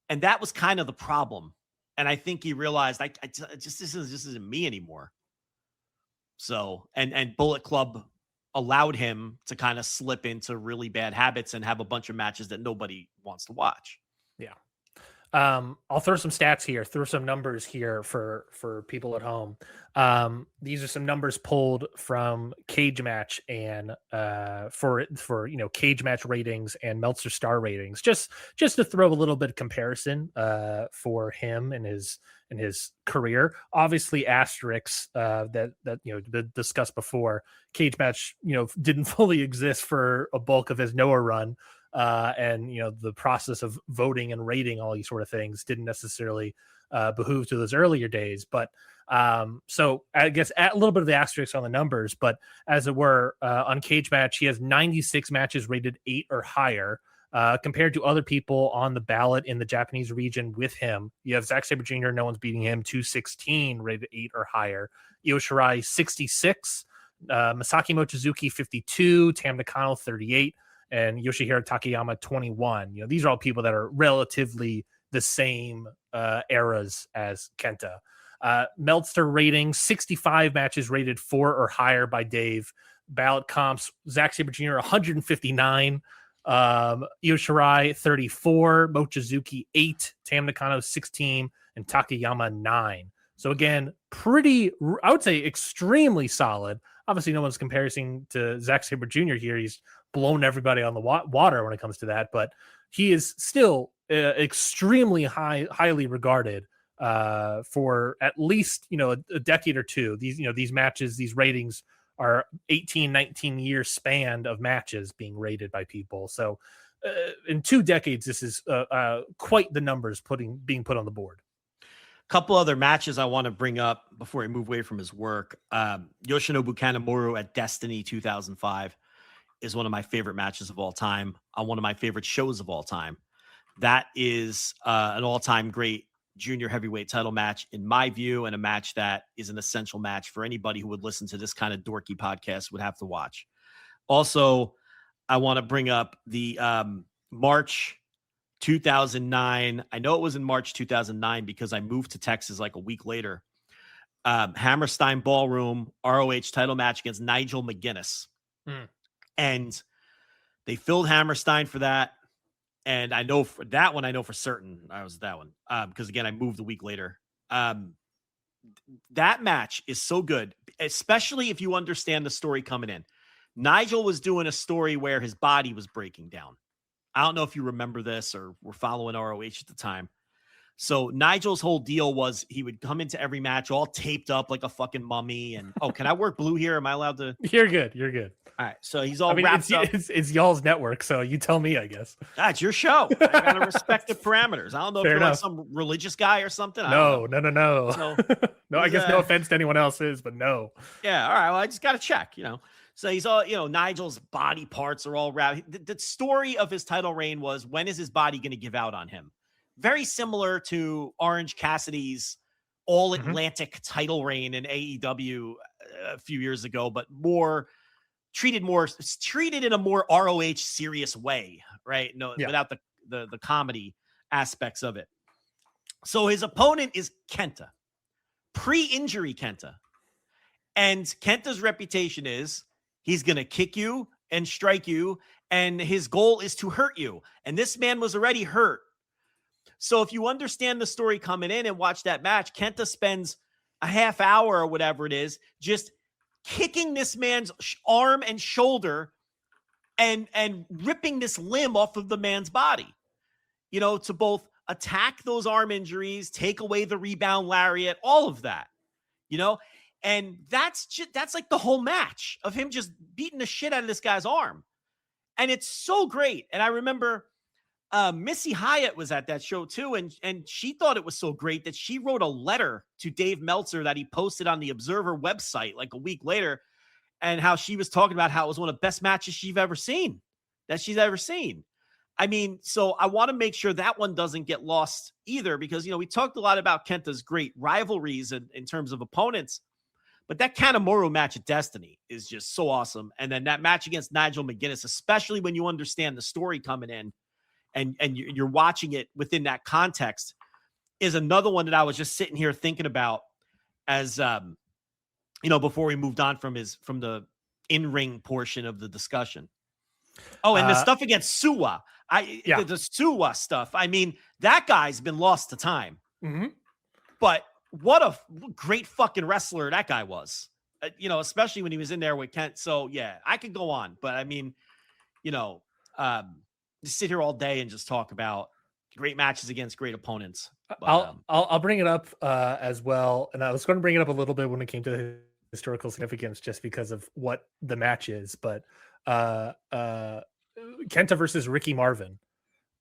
And that was kind of the problem. And I think he realized this isn't me anymore. So, and Bullet Club allowed him to kind of slip into really bad habits and have a bunch of matches that nobody wants to watch. Yeah. I'll throw some stats here, throw some numbers here for people at home. These are some numbers pulled from Cage Match and for Cage Match ratings and Meltzer star ratings, just to throw a little bit of comparison for him and his career. Obviously asterisks that been discussed before. Cage Match didn't fully exist for a bulk of his Noah run. And the process of voting and rating all these sort of things didn't necessarily behoove to those earlier days. But so I guess a little bit of the asterisk on the numbers, but as it were, on Cage Match, he has 96 matches rated 8 or higher. Compared to other people on the ballot in the Japanese region with him. You have Zack Sabre Jr., no one's beating him, 216, rated 8 or higher. Io Shirai, 66. Masaki Mochizuki, 52. Tam Nakano, 38. And Yoshihiro Takayama, 21. These are all people that are relatively the same eras as Kenta. Meltzer rating, 65 matches rated 4 or higher by Dave. Ballot comps, Zack Sabre Jr., 159. Io Shirai, 34. Mochizuki, 8. Tam Nakano, 16. And Takayama, 9. So again, I would say extremely solid. Obviously, no one's comparing to Zack Sabre Jr. here. He's blown everybody on the water when it comes to that, but he is still extremely highly regarded for at least a decade or two. These matches, these ratings are 18, 19 year span of matches being rated by people. So in 2 decades, this is quite the numbers being put on the board. Couple other matches I want to bring up before I move away from his work. Yoshinobu Kanemaru at Destiny 2005 is one of my favorite matches of all time, on one of my favorite shows of all time. That is an all-time great junior heavyweight title match, in my view, and a match that is an essential match for anybody who would listen to this kind of dorky podcast would have to watch. Also, I want to bring up the March 2009. I know it was in March 2009 because I moved to Texas like a week later. Hammerstein Ballroom ROH title match against Nigel McGuinness. And they filled Hammerstein for that. And I know for that one, I know for certain I was at that one. Because again, I moved a week later. That match is so good, especially if you understand the story coming in. Nigel was doing a story where his body was breaking down. I don't know if you remember this or were following ROH at the time. So Nigel's whole deal was he would come into every match all taped up like a fucking mummy. And can I work blue here? Am I allowed to? You're good. You're good. All right. So he's all wrapped up. It's y'all's network, so you tell me, I guess. That's your show. I gotta respect the parameters. I don't know if you're like some religious guy or something. No. So, no, I guess no offense to anyone else is, but no. Yeah. All right. Well, I just gotta check, So he's all, Nigel's body parts are all wrapped. The story of his title reign was, when is his body going to give out on him? Very similar to Orange Cassidy's all-Atlantic title reign in AEW a few years ago, but treated in a more ROH serious way, right? Without the comedy aspects of it. So his opponent is Kenta, pre-injury Kenta. And Kenta's reputation is he's going to kick you and strike you, and his goal is to hurt you. And this man was already hurt So if you understand the story coming in and watch that match, Kenta spends a half hour or whatever it is, just kicking this man's arm and shoulder and ripping this limb off of the man's body, to both attack those arm injuries, take away the rebound lariat, all of that, and that's like the whole match of him just beating the shit out of this guy's arm. And it's so great. And I remember Missy Hyatt was at that show too. And she thought it was so great that she wrote a letter to Dave Meltzer that he posted on the Observer website like a week later, and how she was talking about how it was one of the best matches she's ever seen. I mean, so I want to make sure that one doesn't get lost either, because, we talked a lot about Kenta's great rivalries in terms of opponents, but that Kanemaru match at Destiny is just so awesome. And then that match against Nigel McGuinness, especially when you understand the story coming in and you're watching it within that context, is another one that I was just sitting here thinking about as, before we moved on from the in-ring portion of the discussion. Oh, and the stuff against Suwa. The Suwa stuff. I mean, that guy's been lost to time. Mm-hmm. But what a great fucking wrestler that guy was. Especially when he was in there with Kent. So yeah, I could go on, but I mean, just sit here all day and just talk about great matches against great opponents. But, I'll bring it up as well, and I was going to bring it up a little bit when it came to historical significance, just because of what the match is. But Kenta versus Ricky Marvin.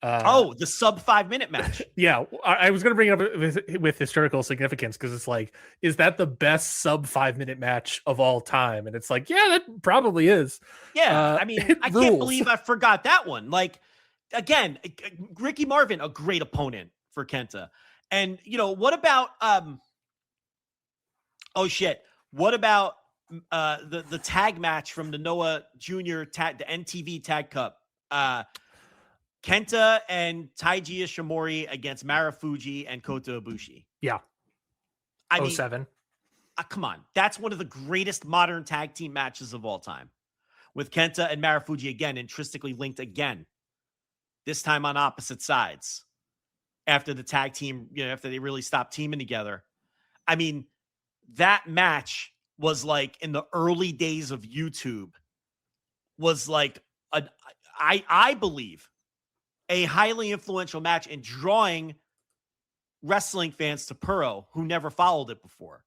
The sub 5 minute match. Yeah, I was going to bring it up with historical significance, because it's like, is that the best sub 5 minute match of all time? And it's like, yeah, that probably is. Yeah, I mean, I can't believe I forgot that one. Like, again, Ricky Marvin, a great opponent for Kenta. And, what about what about the tag match from the Noah Jr. the NTV Tag Cup? Kenta and Taiji Ishimori against Marufuji and Kota Ibushi. Yeah. I mean, 07. Come on. That's one of the greatest modern tag team matches of all time. With Kenta and Marufuji again, intrinsically linked again. This time on opposite sides. After the tag team, after they really stopped teaming together. I mean, that match was like, in the early days of YouTube, was like, I believe, a highly influential match in drawing wrestling fans to Puro who never followed it before.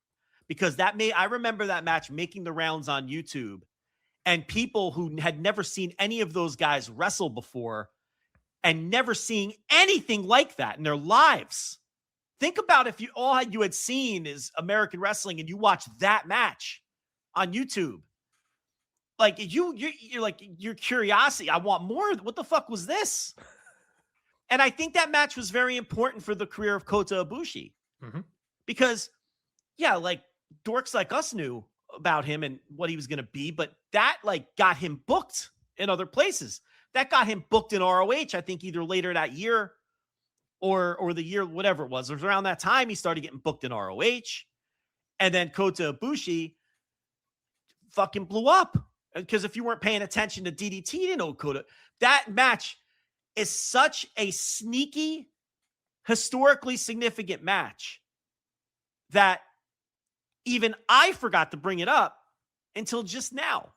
Because I remember that match making the rounds on YouTube, and people who had never seen any of those guys wrestle before and never seeing anything like that in their lives. Think about if all you had seen is American wrestling and you watched that match on YouTube. Like, you're like, your curiosity, I want more. What the fuck was this? And I think that match was very important for the career of Kota Ibushi. Mm-hmm. Because, yeah, like, dorks like us knew about him and what he was going to be, but that, like, got him booked in other places. That got him booked in ROH, I think, either later that year or the year, whatever it was. It was around that time he started getting booked in ROH. And then Kota Ibushi fucking blew up. Because if you weren't paying attention to DDT, you didn't know Kota. That match is such a sneaky, historically significant match that even I forgot to bring it up until just now.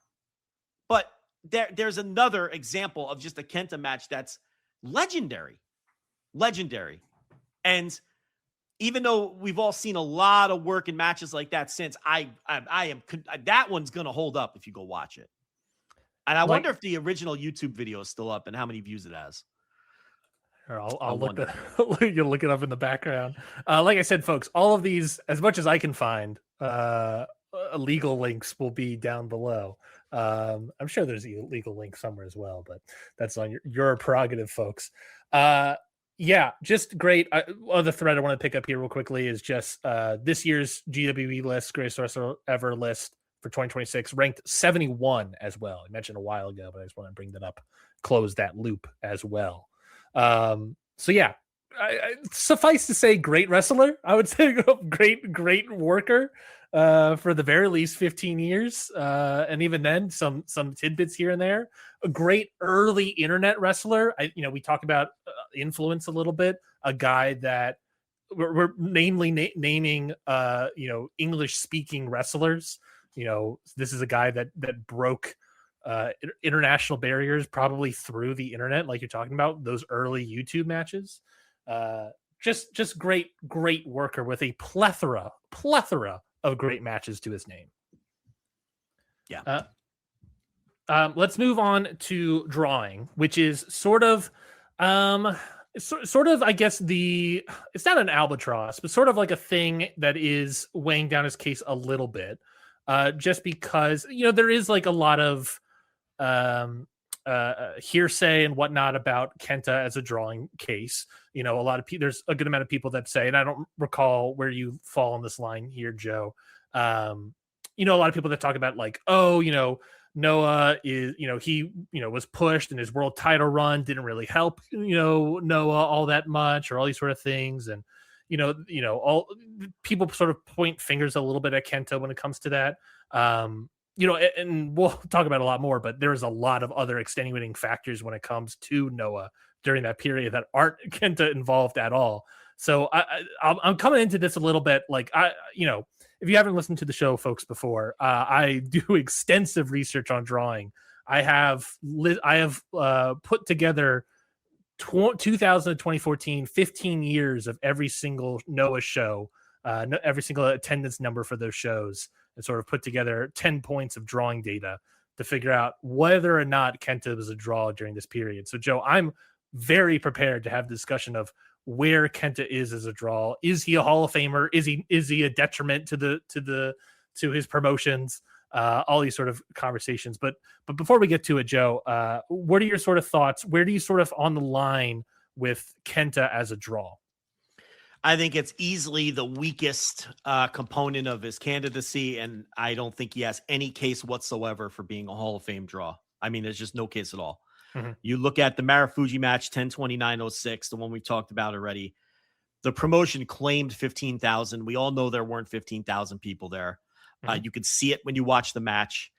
But there's another example of just a Kenta match that's legendary. And even though we've all seen a lot of work in matches like that since, that one's going to hold up if you go watch it. And I wonder if the original YouTube video is still up and how many views it has. I'll look you'll look it up in the background. Like I said, folks, all of these, as much as I can find, legal links will be down below. I'm sure there's a legal link somewhere as well, but that's on your prerogative, folks. Yeah, just great. Other thread I want to pick up here real quickly is just this year's GWE list, greatest wrestler ever list for 2026, ranked 71 as well. I mentioned a while ago, but I just want to bring that up, close that loop as well. So yeah, suffice to say, great wrestler. I would say great worker. for the very least 15 years. And even then, some tidbits here and there. A great early internet wrestler. We talk about influence a little bit. A guy that we're naming English speaking wrestlers. This is a guy that broke international barriers probably through the internet, like you're talking about those early YouTube matches. Just great worker with a plethora of great matches to his name. Yeah. Let's move on to drawing, which is sort of, I guess it's not an albatross, but sort of like a thing that is weighing down his case a little bit, just because, there is like a lot of hearsay and whatnot about Kenta as a drawing case. A lot of people, there's a good amount of people that say, and I don't recall where you fall on this line here, Joe. A lot of people that talk about like, Noah is, he, was pushed and his world title run didn't really help, Noah all that much, or all these sort of things. And, all people sort of point fingers a little bit at Kenta when it comes to that. And we'll talk about it a lot more, but there's a lot of other extenuating factors when it comes to Noah during that period that aren't Kenta involved at all. So I'm coming into this a little bit like, if you haven't listened to the show, folks, before, I do extensive research on drawing. I have put together 2000 to 2014, 15 years of every single Noah show, every single attendance number for those shows, and sort of put together 10 points of drawing data to figure out whether or not Kenta was a draw during this period. So, Joe, I'm very prepared to have the discussion of where Kenta is as a draw. Is he a Hall of Famer? Is he a detriment to his promotions? All these sort of conversations. But before we get to it, Joe, what are your sort of thoughts? Where do you sort of on the line with Kenta as a draw? I think it's easily the weakest component of his candidacy, and I don't think he has any case whatsoever for being a Hall of Fame draw. I mean, there's just no case at all. Mm-hmm. You look at the Marufuji match, 10/29/06, the one we talked about already. The promotion claimed 15,000. We all know there weren't 15,000 people there. Mm-hmm. You could see it when you watch the match.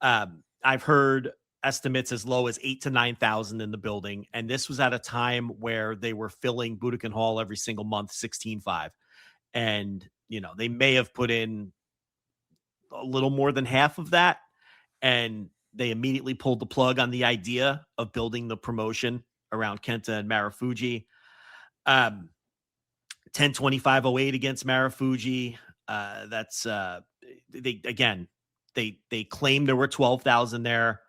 I've heard estimates as low as 8,000 to 9,000 in the building. And this was at a time where they were filling Budokan Hall every single month, 16.5. And, they may have put in a little more than half of that. And they immediately pulled the plug on the idea of building the promotion around Kenta and Marufuji. 10/25/08 against Marufuji. That's they claim there were 12,000 there.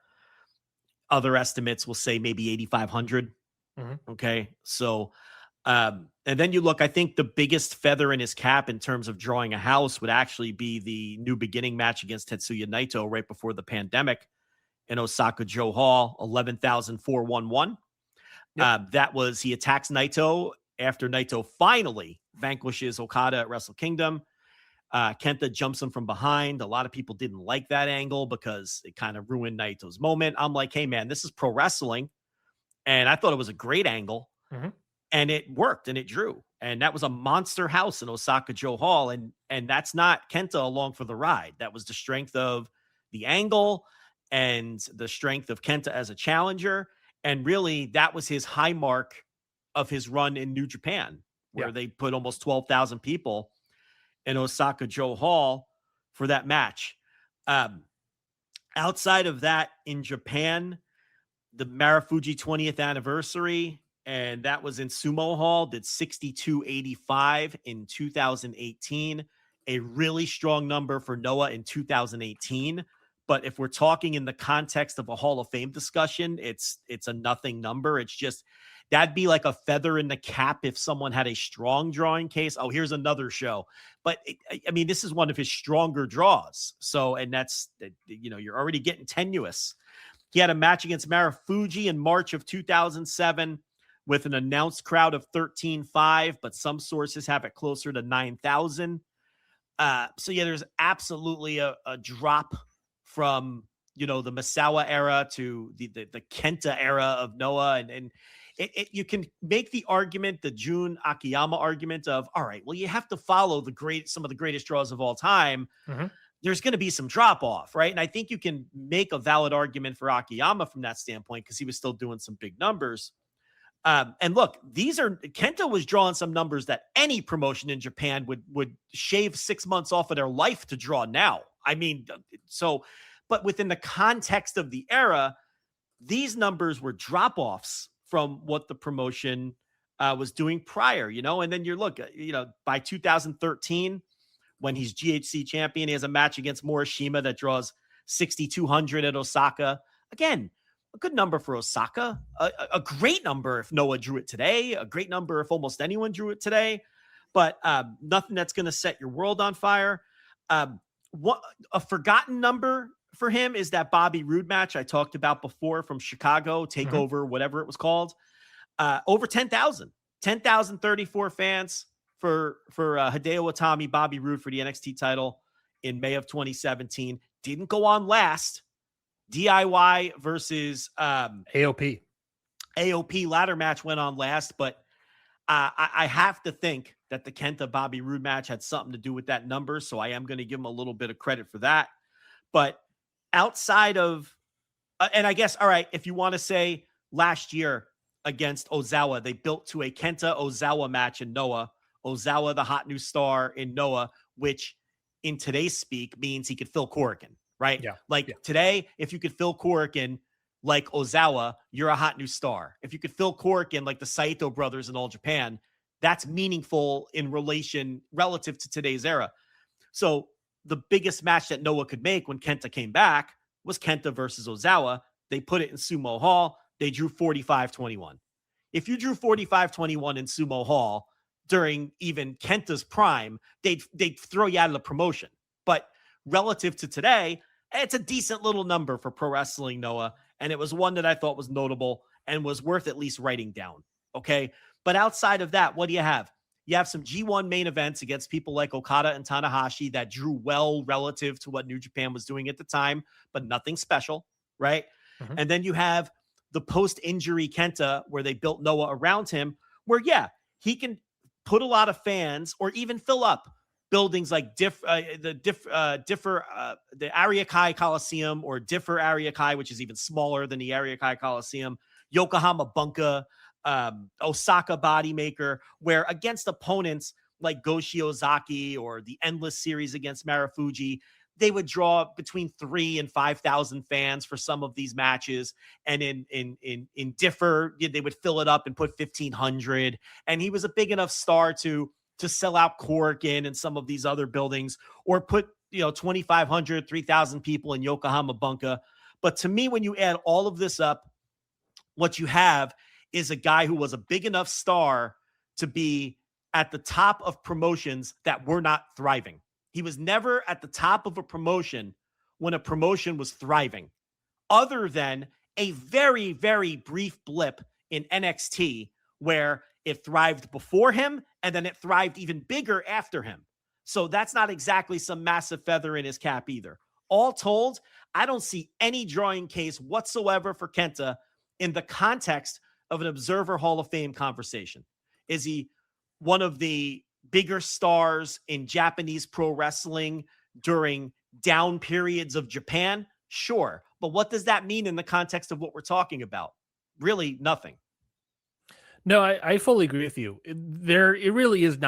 Other estimates will say maybe 8,500. Mm-hmm. Okay. So, and then you look, I think the biggest feather in his cap in terms of drawing a house would actually be the New Beginning match against Tetsuya Naito right before the pandemic in Osaka Joe Hall, 11,411. Yep. That was, he attacks Naito after Naito finally vanquishes Okada at Wrestle Kingdom. Kenta jumps him from behind. A lot of people didn't like that angle because it kind of ruined Naito's moment. I'm like, hey, man, this is pro wrestling. And I thought it was a great angle. Mm-hmm. And it worked and it drew. And that was a monster house in Osaka Joe Hall. And that's not Kenta along for the ride. That was the strength of the angle and the strength of Kenta as a challenger. And really, that was his high mark of his run in New Japan, where they put almost 12,000 people in Osaka Joe Hall for that match. Outside of that, in Japan, the Marufuji 20th anniversary, and that was in Sumo Hall, did 62.85 in 2018. A really strong number for Noah in 2018. But if we're talking in the context of a Hall of Fame discussion, it's a nothing number. It's just, that'd be like a feather in the cap if someone had a strong drawing case. Oh, here's another show. But I mean, this is one of his stronger draws. So, and that's, you're already getting tenuous. He had a match against Marufuji in March of 2007 with an announced crowd of 13.5, but some sources have it closer to 9,000. So yeah, there's absolutely a drop from the Misawa era to the Kenta era of Noah. And you can make the argument, the Jun Akiyama argument of, all right, well, you have to follow some of the greatest draws of all time. Mm-hmm. There's going to be some drop off, right? And I think you can make a valid argument for Akiyama from that standpoint because he was still doing some big numbers. And look, Kenta was drawing some numbers that any promotion in Japan would shave 6 months off of their life to draw now. I mean, but within the context of the era, these numbers were drop offs from what the promotion was doing prior, and then by 2013, when he's GHC champion, he has a match against Morishima that draws 6,200 at Osaka. Again, a good number for Osaka, a great number if Noah drew it today, a great number if almost anyone drew it today, but nothing that's going to set your world on fire. What a forgotten number for him is that Bobby Roode match I talked about before from Chicago, TakeOver, whatever it was called. Over 10,034 fans for Hideo Itami, Bobby Roode for the NXT title in May of 2017. Didn't go on last. DIY versus AOP ladder match went on last, but I have to think that the Kenta Bobby Roode match had something to do with that number, so I am going to give him a little bit of credit for that. But outside of, and I guess, all right, if you want to say last year against Ozawa, they built to a Kenta Ozawa match in Noah. Ozawa, the hot new star in Noah, which in today's speak means he could fill Korakuen. Right? Yeah. Today, if you could fill Korakuen like Ozawa, you're a hot new star. If you could fill Korakuen like the Saito brothers in All Japan, that's meaningful relative to today's era. So the biggest match that Noah could make when Kenta came back was Kenta versus Ozawa. They put it in Sumo Hall. They drew 45-21. If you drew 45-21 in Sumo Hall during even Kenta's prime, they'd throw you out of the promotion. But relative to today, it's a decent little number for pro wrestling, Noah. And it was one that I thought was notable and was worth at least writing down. Okay. But outside of that, what do you have? You have some G1 main events against people like Okada and Tanahashi that drew well relative to what New Japan was doing at the time, but nothing special. Right. Mm-hmm. And then you have the post-injury Kenta where they built Noah around him where, yeah, he can put a lot of fans or even fill up buildings like the Ariakai Coliseum or Differ Ariakai, which is even smaller than the Ariakai Coliseum, Yokohama Bunka, Osaka Bodymaker, where against opponents like Goshi Ozaki or the Endless Series against Marufuji, they would draw between 3,000 and 5,000 fans for some of these matches. And in Differ, they would fill it up and put 1,500. And he was a big enough star to sell out Korakuen and some of these other buildings, or put 2,500, 3,000 people in Yokohama Bunka. But to me, when you add all of this up, what you have is a guy who was a big enough star to be at the top of promotions that were not thriving. He was never at the top of a promotion when a promotion was thriving, other than a very, very brief blip in NXT where it thrived before him and then it thrived even bigger after him. So that's not exactly some massive feather in his cap either. All told, I don't see any drawing case whatsoever for Kenta in the context of an Observer Hall of Fame conversation. Is he one of the bigger stars in Japanese pro wrestling during down periods of Japan? Sure. But what does that mean in the context of what we're talking about? Really nothing. No, I fully agree with you. There isn't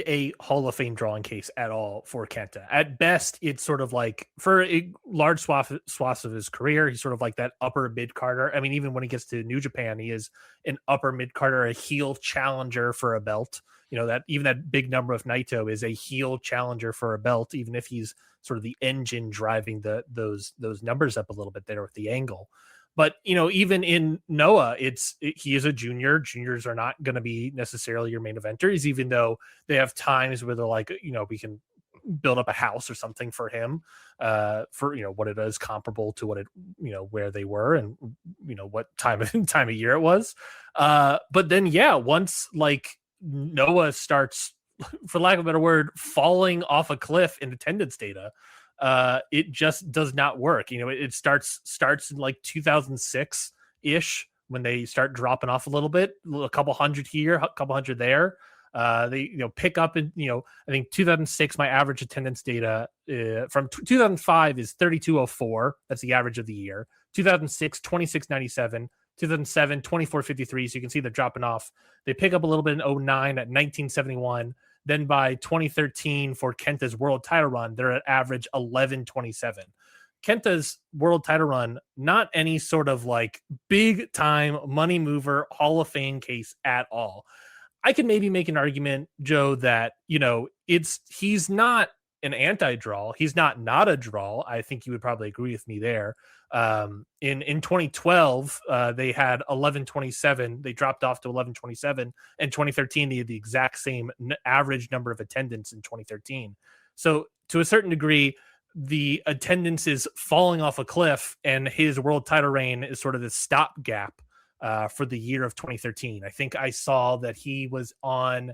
a Hall of Fame drawing case at all for Kenta. At best, it's sort of like for a large swaths of his career, he's sort of like that upper mid-carder. I mean, even when he gets to New Japan, he is an upper mid-carder, a heel challenger for a belt. That even that big number of Naito is a heel challenger for a belt, even if he's sort of the engine driving those numbers up a little bit there with the angle. But, even in Noah, he is a junior. Juniors are not going to be necessarily your main eventers, even though they have times where they're like, we can build up a house or something for him, for, what it is comparable to what it, where they were and, what time of year it was. But then, yeah, once like Noah starts, for lack of a better word, falling off a cliff in attendance data, it just does not work. It starts in like 2006 ish when they start dropping off a little bit, a couple hundred here, a couple hundred there. They pick up in I think 2006 my average attendance data from 2005 is 3204. That's the average of the year. 2006 2697. 2007 2453. So you can see they're dropping off. They pick up a little bit in 09 at 1971. Then by 2013 for Kenta's world title run, they're at average 1127. Kenta's world title run, not any sort of like big time money mover Hall of Fame case at all. I can maybe make an argument, Joe, that, he's not an anti-draw. He's not a draw. I think you would probably agree with me there. In 2012, they had 1127. They dropped off to 1127. In 2013, they had the exact same average number of attendance in 2013. So to a certain degree, the attendance is falling off a cliff, and his world title reign is sort of the stopgap for the year of 2013. I think I saw that he was on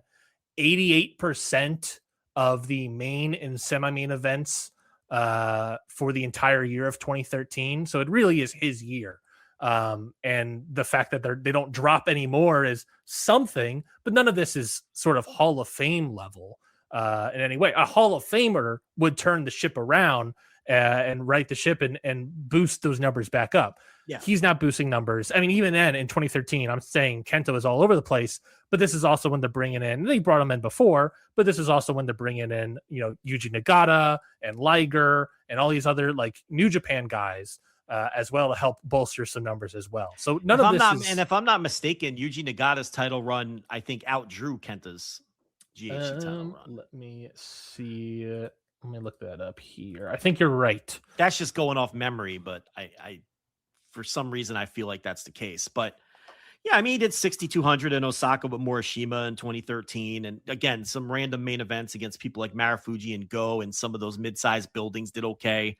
88% of the main and semi-main events for the entire year of 2013. So it really is his year. And the fact that they don't drop anymore is something, but none of this is sort of Hall of Fame level in any way. A Hall of Famer would turn the ship around and right the ship and boost those numbers back up. Yeah. He's not boosting numbers. I mean, even then in 2013, I'm saying Kenta was all over the place, but this is also when they're bringing in, they brought him in before, but this is also when they're bringing in, Yuji Nagata and Liger and all these other like New Japan guys as well to help bolster some numbers as well. So and if I'm not mistaken, Yuji Nagata's title run, I think outdrew Kenta's GHC title run. Let me see. Let me look that up here. I think you're right. That's just going off memory, but I for some reason, I feel like that's the case. But yeah, I mean, he did 6,200 in Osaka with Morishima in 2013. And again, some random main events against people like Marufuji and Go and some of those mid-sized buildings did okay.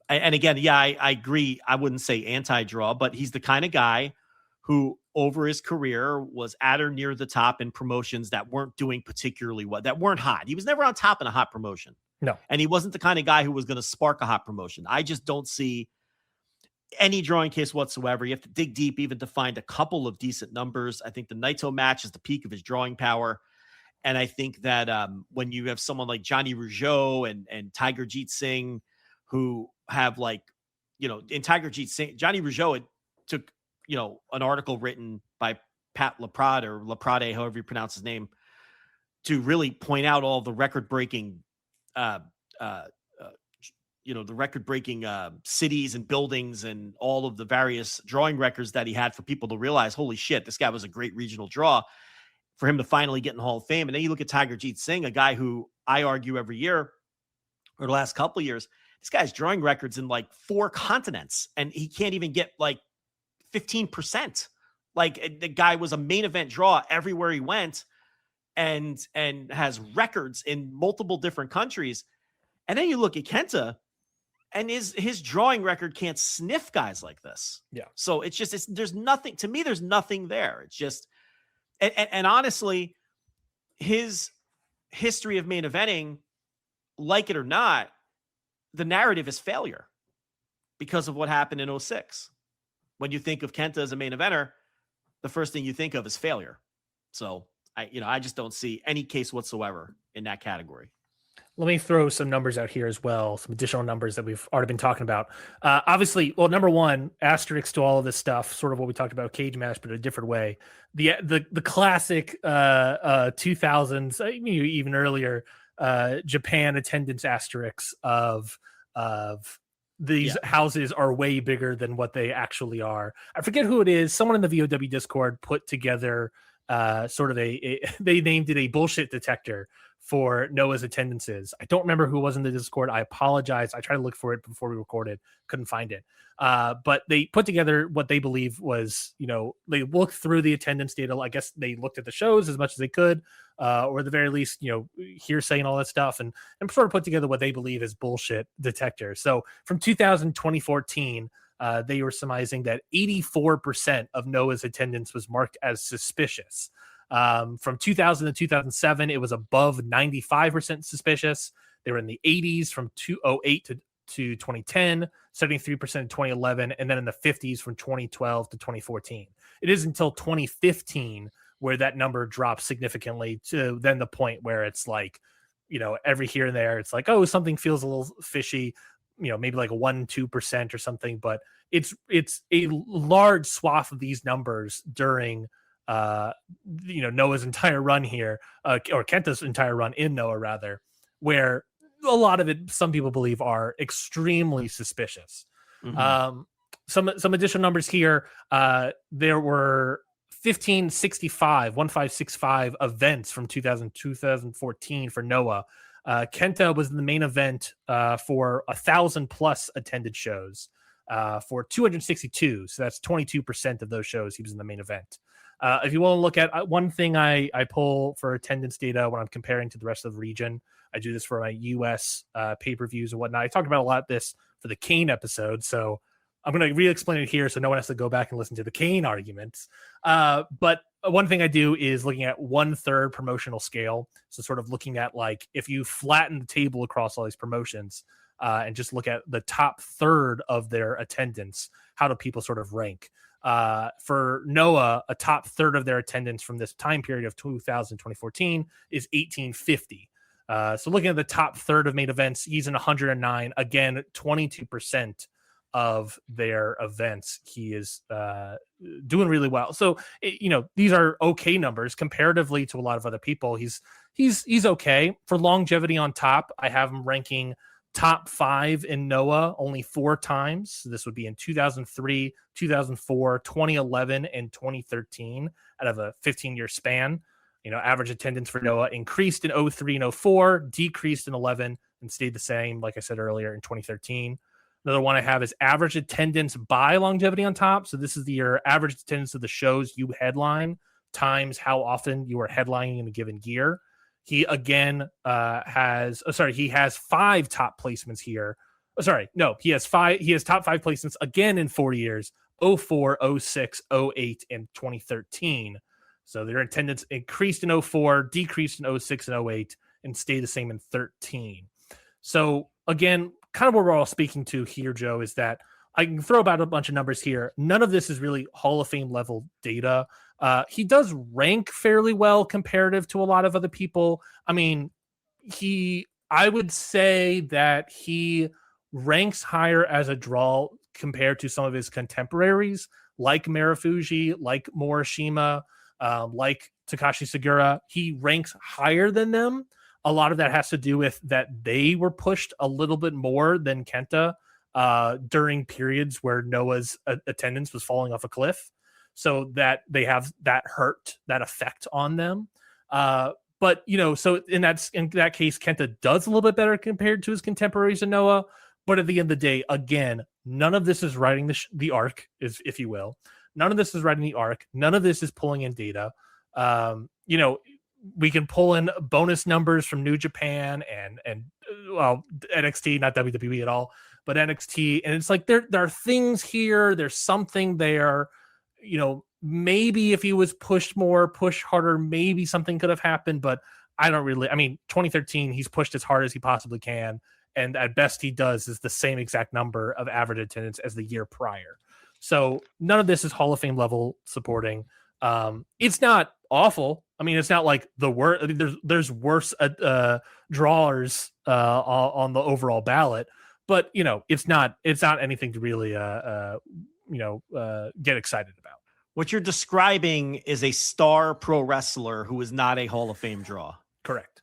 And again, yeah, I agree. I wouldn't say anti-draw, but he's the kind of guy who over his career was at or near the top in promotions that weren't doing particularly well, that weren't hot. He was never on top in a hot promotion. No. And he wasn't the kind of guy who was going to spark a hot promotion. I just don't see any drawing case whatsoever. You have to dig deep even to find a couple of decent numbers. I think the Naito match is the peak of his drawing power. And I think that when you have someone like Johnny Rougeau and Tiger Jeet Singh, who have in Tiger Jeet Singh, Johnny Rougeau took, an article written by Pat Laprade or Laprade, however you pronounce his name, to really point out all the record-breaking cities and buildings and all of the various drawing records that he had for people to realize, holy shit, this guy was a great regional draw for him to finally get in the Hall of Fame. And then you look at Tiger Jeet Singh, a guy who I argue every year or the last couple of years, this guy's drawing records in like 4 continents and he can't even get like 15%. Like the guy was a main event draw everywhere he went and has records in multiple different countries. And then you look at Kenta, and his drawing record can't sniff guys like this. Yeah. So there's nothing, to me, there's nothing there. It's just, and honestly, his history of main eventing, like it or not, the narrative is failure because of what happened in 2006. When you think of Kenta as a main eventer, the first thing you think of is failure. So I just don't see any case whatsoever in that category. Let me throw some numbers out here as well, some additional numbers that we've already been talking about. Obviously, well, number one, asterisk to all of this stuff, sort of what we talked about, cage match, but a different way. The classic 2000s, even earlier, Japan attendance asterisks of these houses are way bigger than what they actually are. I forget who it is. Someone in the VOW Discord put together sort of they named it a bullshit detector for Noah's attendances. I don't remember who was in the Discord. I apologize. I tried to look for it before we recorded. Couldn't find it. But they put together what they believe was, they looked through the attendance data. I guess they looked at the shows as much as they could, or at the very least, hearsay and all that stuff, and sort of put together what they believe is bullshit detector. So from 2014, they were surmising that 84% of Noah's attendance was marked as suspicious. From 2000 to 2007, it was above 95% suspicious. They were in the 80s from 2008 to 2010, 73% in 2011, and then in the 50s from 2012 to 2014. It is until 2015 where that number drops significantly to then the point where it's like, every here and there, it's like, oh, something feels a little fishy, maybe like a 1-2% or something, but it's a large swath of these numbers during Noah's entire run here, or Kenta's entire run in Noah rather, where a lot of it, some people believe, are extremely suspicious. Mm-hmm. Some additional numbers here. There were 1565 events from 2014 for Noah. Kenta was in the main event for 1,000+ attended shows for 262. So that's 22% of those shows he was in the main event. If you want to look at one thing I pull for attendance data when I'm comparing to the rest of the region, I do this for my US pay-per-views and whatnot. I talked about a lot of this for the Kane episode, so I'm going to re-explain it here so no one has to go back and listen to the Kane arguments. But one thing I do is looking at 1/3 promotional scale. So sort of looking at, like, if you flatten the table across all these promotions and just look at the top third of their attendance, how do people sort of rank? For Noah, a top third of their attendance from this time period of 2014 is 1850. So looking at the top third of main events, he's in 109. Again, 22% of their events, he is doing really well. So, these are okay numbers comparatively to a lot of other people. He's okay. For longevity on top, I have him ranking top 5 in Noah only 4 times. So this would be in 2003, 2004, 2011, and 2013 out of a 15-year span. Average attendance for Noah increased in 03 and 04, decreased in 11, and stayed the same, like I said earlier, in 2013. Another one I have is average attendance by longevity on top. So this is your average attendance of the shows you headline times how often you are headlining in a given year. He again has 5 top placements here. He has top 5 placements again in 4 years: 04, 06, 08, and 2013. So their attendance increased in 04, decreased in 06 and 08, and stayed the same in 13. So again, kind of what we're all speaking to here, Joe, is that I can throw about a bunch of numbers here. None of this is really Hall of Fame level data. He does rank fairly well comparative to a lot of other people. I mean, I would say that he ranks higher as a draw compared to some of his contemporaries, like Marufuji, like Morishima, like Takashi Sugiura. He ranks higher than them. A lot of that has to do with that they were pushed a little bit more than Kenta during periods where Noah's attendance was falling off a cliff. So that they have that effect on them. But so in that case, Kenta does a little bit better compared to his contemporaries in Noah. But at the end of the day, again, none of this is writing the arc, if you will. None of this is writing the arc. None of this is pulling in data. We can pull in bonus numbers from New Japan and NXT, not WWE at all, but NXT. And it's like there are things here. There's something there. Maybe if he was pushed harder, maybe something could have happened. But 2013, he's pushed as hard as he possibly can. And at best he does is the same exact number of average attendance as the year prior. So none of this is Hall of Fame level supporting. It's not awful. I mean, it's not like the worst. I mean, there's worse drawers on the overall ballot, but it's not anything to really get excited about. What you're describing is a star pro wrestler who is not a Hall of Fame draw. Correct.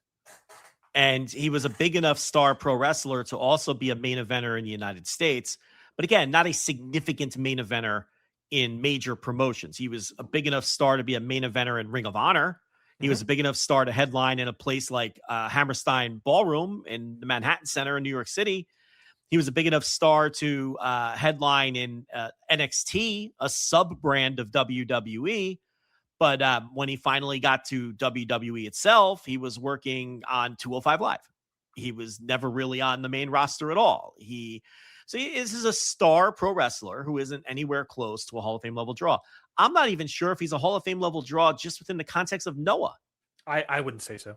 And he was a big enough star pro wrestler to also be a main eventer in the United States. But again, not a significant main eventer in major promotions. He was a big enough star to be a main eventer in Ring of Honor. He was a big enough star to headline in a place like Hammerstein Ballroom in the Manhattan Center in New York City. He was a big enough star to headline in NXT, a sub-brand of WWE. But when he finally got to WWE itself, he was working on 205 Live. He was never really on the main roster at all. This is a star pro wrestler who isn't anywhere close to a Hall of Fame level draw. I'm not even sure if he's a Hall of Fame level draw just within the context of Noah. I wouldn't say so.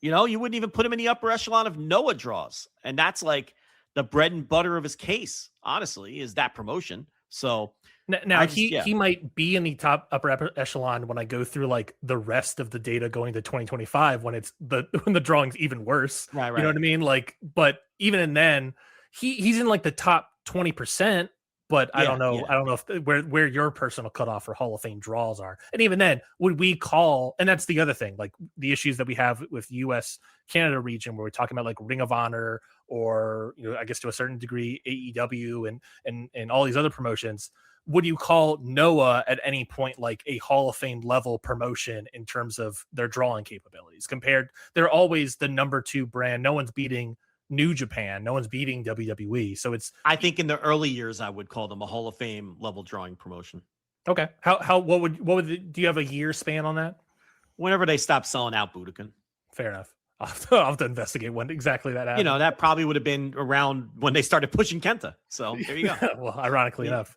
You wouldn't even put him in the upper echelon of Noah draws. And that's like the bread and butter of his case, honestly, is that promotion. So now he might be in the top upper echelon when I go through like the rest of the data going to 2025 when the drawing's even worse. Right. You know what I mean? Like, but even then, he's in like the top 20%. But I don't know. Yeah. I don't know if where your personal cutoff for Hall of Fame draws are. And even then, would we call? And that's the other thing, like the issues that we have with U.S. Canada region, where we're talking about like Ring of Honor, or I guess to a certain degree AEW and all these other promotions. Would you call Noah at any point like a Hall of Fame level promotion in terms of their drawing capabilities? Compared, they're always the number 2 brand. No one's beating New Japan. No one's beating WWE. So I think in the early years, I would call them a Hall of Fame level drawing promotion. Okay. Do you have a year span on that? Whenever they stop selling out Budokan. Fair enough. I'll have to investigate when exactly that happened. That probably would have been around when they started pushing Kenta. So there you go. Well, ironically enough.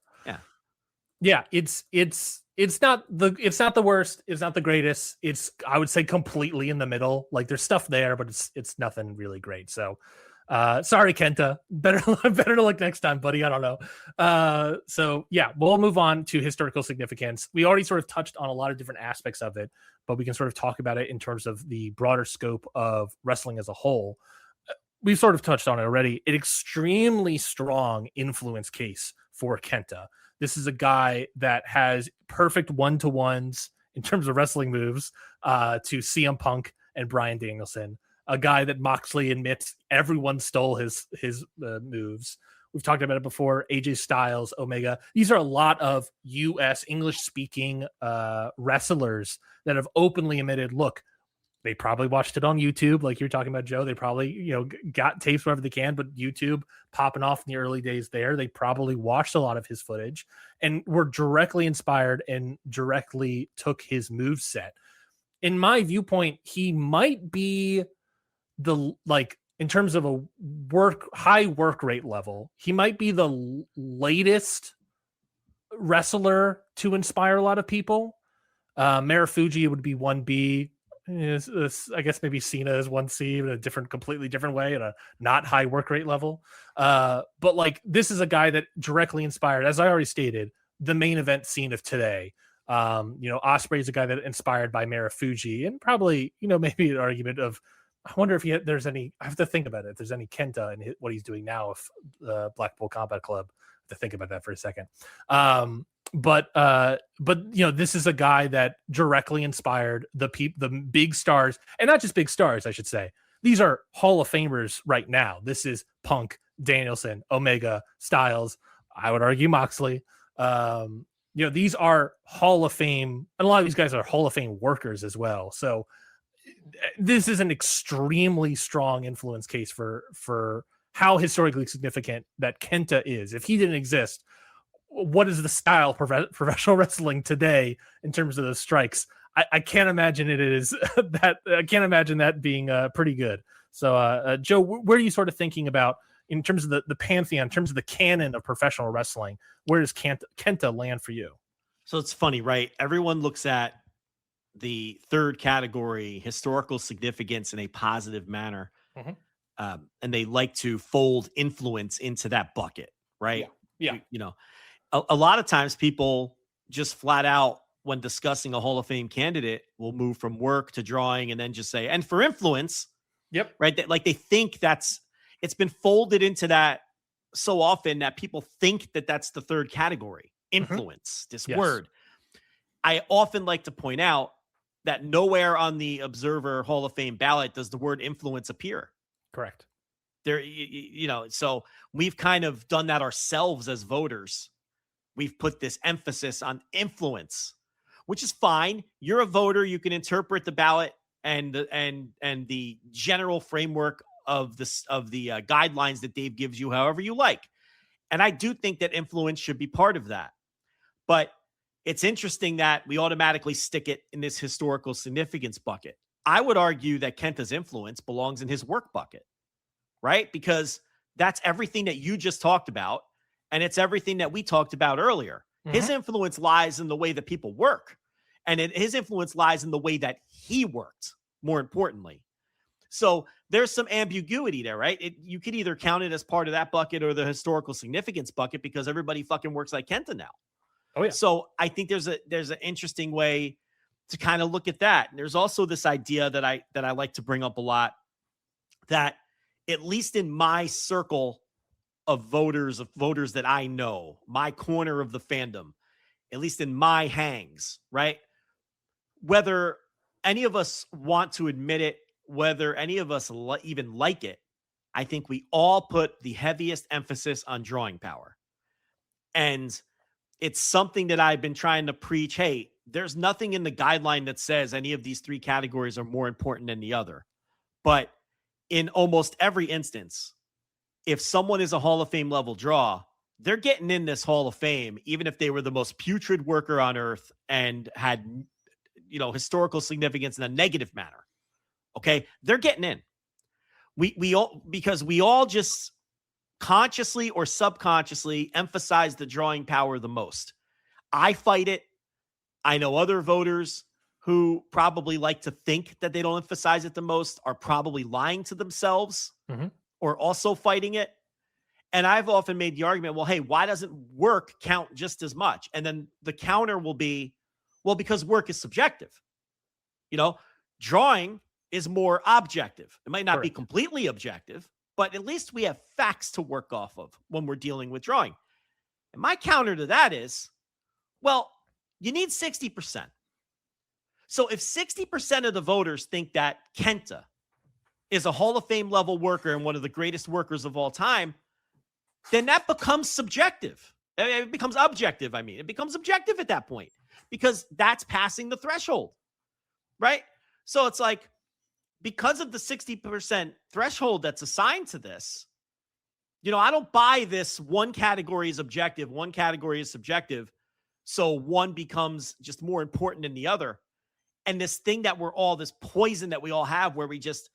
Yeah. It's not the worst. It's not the greatest. It's, I would say, completely in the middle. Like there's stuff there, but it's nothing really great. So, sorry, Kenta. Better to look next time, buddy. I don't know. So yeah, we'll move on to historical significance. We already sort of touched on a lot of different aspects of it, but we can sort of talk about it in terms of the broader scope of wrestling as a whole. We've sort of touched on it already. An extremely strong influence case for Kenta. This is a guy that has perfect one-to-ones in terms of wrestling moves to CM Punk and Bryan Danielson, a guy that Moxley admits everyone stole his moves. We've talked about it before, AJ Styles, Omega. These are a lot of U.S. English-speaking wrestlers that have openly admitted, look, they probably watched it on YouTube, like you're talking about, Joe. They probably, got tapes wherever they can, but YouTube popping off in the early days there. They probably watched a lot of his footage and were directly inspired and directly took his move set. In my viewpoint, he might be in terms of a high work rate level, he might be the latest wrestler to inspire a lot of people. Marufuji would be 1B. I guess maybe Cena is 1C in a completely different way at a not high work rate level. But like this is a guy that directly inspired, as I already stated, the main event scene of today. Ospreay is a guy that inspired by Marufuji, and probably, maybe an argument of, I wonder if there's any, I have to think about it, if there's any Kenta in what he's doing now with the Blackpool Combat Club. I have to think about that for a second. But this is a guy that directly inspired the big stars, and not just big stars, I should say. These are Hall of Famers right now. This is Punk, Danielson, Omega, Styles. I would argue Moxley. These are Hall of Fame, and a lot of these guys are Hall of Fame workers as well. So this is an extremely strong influence case for how historically significant that Kenta is. If he didn't exist, what is the style professional wrestling today in terms of those strikes? I can't imagine it is that. I can't imagine that being pretty good. So, Joe, where are you sort of thinking about in terms of the pantheon, in terms of the canon of professional wrestling? Where does Kenta land for you? So it's funny, right? Everyone looks at the third category, historical significance, in a positive manner, and they like to fold influence into that bucket, right? Yeah. A lot of times people just flat out, when discussing a Hall of Fame candidate, will move from work to drawing and then just say, and for influence. Yep. Right. Like they think it's been folded into that so often that people think that that's the third category, influence, this word. I often like to point out that nowhere on the Observer Hall of Fame ballot does the word influence appear. Correct. There, so we've kind of done that ourselves as voters. We've put this emphasis on influence, which is fine. You're a voter. You can interpret the ballot and the general framework of the guidelines that Dave gives you however you like. And I do think that influence should be part of that. But it's interesting that we automatically stick it in this historical significance bucket. I would argue that Kenta's influence belongs in his work bucket, right? Because that's everything that you just talked about. And it's everything that we talked about earlier. His influence lies in the way that people work. And his influence lies in the way that he worked, more importantly. So there's some ambiguity there, right? You could either count it as part of that bucket or the historical significance bucket because everybody fucking works like Kenta now. Oh yeah. So I think there's an interesting way to kind of look at that. And there's also this idea that I like to bring up a lot, that at least in my circle of voters that I know, my corner of the fandom, at least in my hangs, right? Whether any of us want to admit it, whether any of us even like it, I think we all put the heaviest emphasis on drawing power. And it's something that I've been trying to preach. Hey, there's nothing in the guideline that says any of these 3 categories are more important than the other. But in almost every instance, if someone is a Hall of Fame level draw, they're getting in this Hall of Fame, even if they were the most putrid worker on earth and had, historical significance in a negative manner. Okay. They're getting in. Because we all just consciously or subconsciously emphasize the drawing power the most. I fight it. I know other voters who probably like to think that they don't emphasize it the most are probably lying to themselves or also fighting it. And I've often made the argument, well, hey, why doesn't work count just as much? And then the counter will be, well, because work is subjective. Drawing is more objective. It might not be completely objective, but at least we have facts to work off of when we're dealing with drawing. And my counter to that is, well, you need 60%. So if 60% of the voters think that Kenta is a Hall of Fame level worker and one of the greatest workers of all time, then that becomes subjective. It becomes objective. It becomes objective at that point because that's passing the threshold, right? So it's like, because of the 60% threshold that's assigned to this, I don't buy this one category is objective, one category is subjective. So one becomes just more important than the other. And this thing that this poison that we all have where we just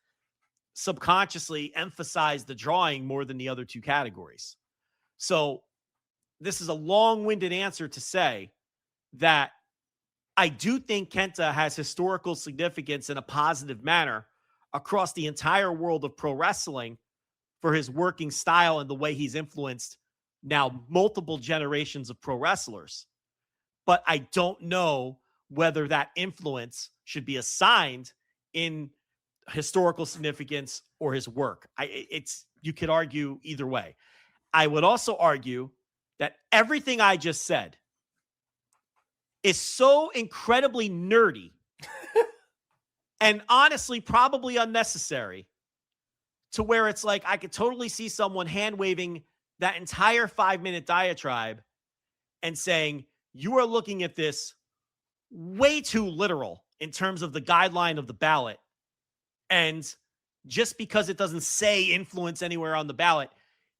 subconsciously emphasize the drawing more than the other 2 categories. So this is a long-winded answer to say that I do think Kenta has historical significance in a positive manner across the entire world of pro wrestling for his working style and the way he's influenced now multiple generations of pro wrestlers. But I don't know whether that influence should be assigned in historical significance or his work. You could argue either way. I would also argue that everything I just said is so incredibly nerdy and honestly probably unnecessary to where it's like I could totally see someone hand waving that entire 5-minute diatribe and saying, you are looking at this way too literal in terms of the guideline of the ballot. And just because it doesn't say influence anywhere on the ballot,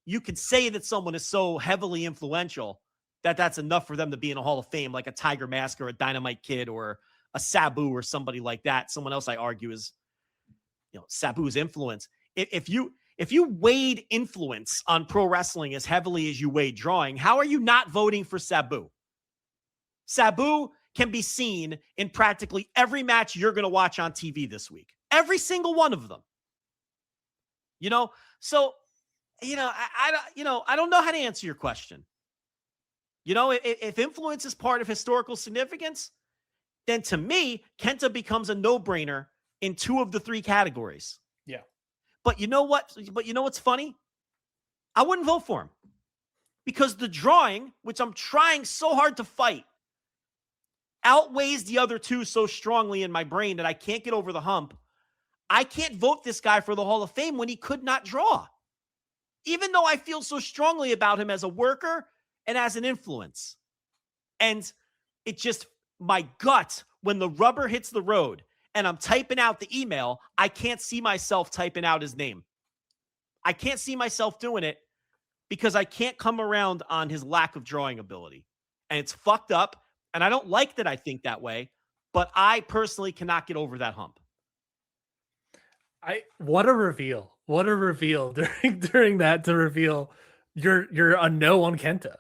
you could say that someone is so heavily influential that that's enough for them to be in a Hall of Fame, like a Tiger Mask or a Dynamite Kid or a Sabu or somebody like that. Someone else I argue is, Sabu's influence. If you weighed influence on pro wrestling as heavily as you weighed drawing, how are you not voting for Sabu? Sabu can be seen in practically every match you're going to watch on TV this week. Every single one of them. So, I don't know how to answer your question. If influence is part of historical significance, then to me, Kenta becomes a no-brainer in 2 of the 3 categories. Yeah. But you know what? What's funny? I wouldn't vote for him because the drawing, which I'm trying so hard to fight, outweighs the other 2 so strongly in my brain that I can't get over the hump. I can't vote this guy for the Hall of Fame when he could not draw, even though I feel so strongly about him as a worker and as an influence. And it just, my gut, when the rubber hits the road and I'm typing out the email, I can't see myself typing out his name. I can't see myself doing it because I can't come around on his lack of drawing ability. And it's fucked up. And I don't like that I think that way, but I personally cannot get over that hump. What a reveal. What a reveal during that to reveal you're a no on Kenta.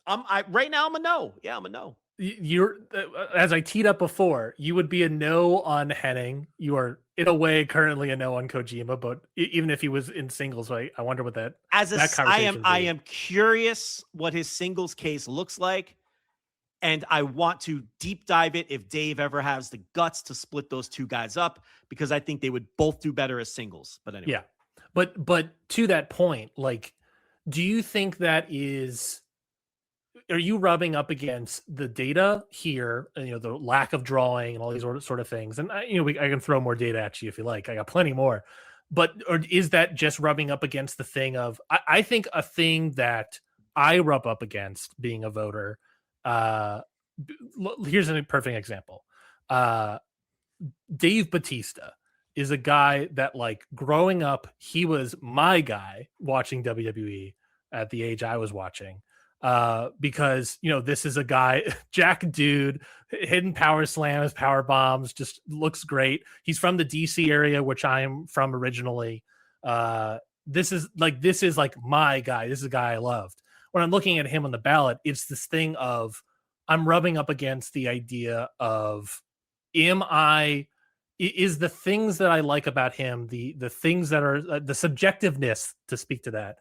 Right now I'm a no. Yeah, I'm a no. you're as I teed up before, you would be a no on Henning. You are in a way currently a no on Kojima, but even if he was in singles, I wonder what that conversation I am curious what his singles case looks like, and I want to deep dive it if Dave ever has the guts to split those two guys up, because I think they would both do better as singles. But anyway, yeah. But to that point, like, do you think that is? Are you rubbing up against the data here, and, the lack of drawing and all these sort of things? And I can throw more data at you if you like. I got plenty more, or is that just rubbing up against the thing of? I think a thing that I rub up against being a voter. Here's a perfect example. Dave Bautista is a guy that, like, growing up, he was my guy watching WWE at the age I was watching. Because this is a guy, jack dude, hidden power slams, power bombs, just looks great. He's from the DC area, which I'm from originally. This is like my guy. This is a guy I loved. When I'm looking at him on the ballot, it's this thing of I'm rubbing up against the idea of, is the things that I like about him, the things that are the subjectiveness, to speak to that,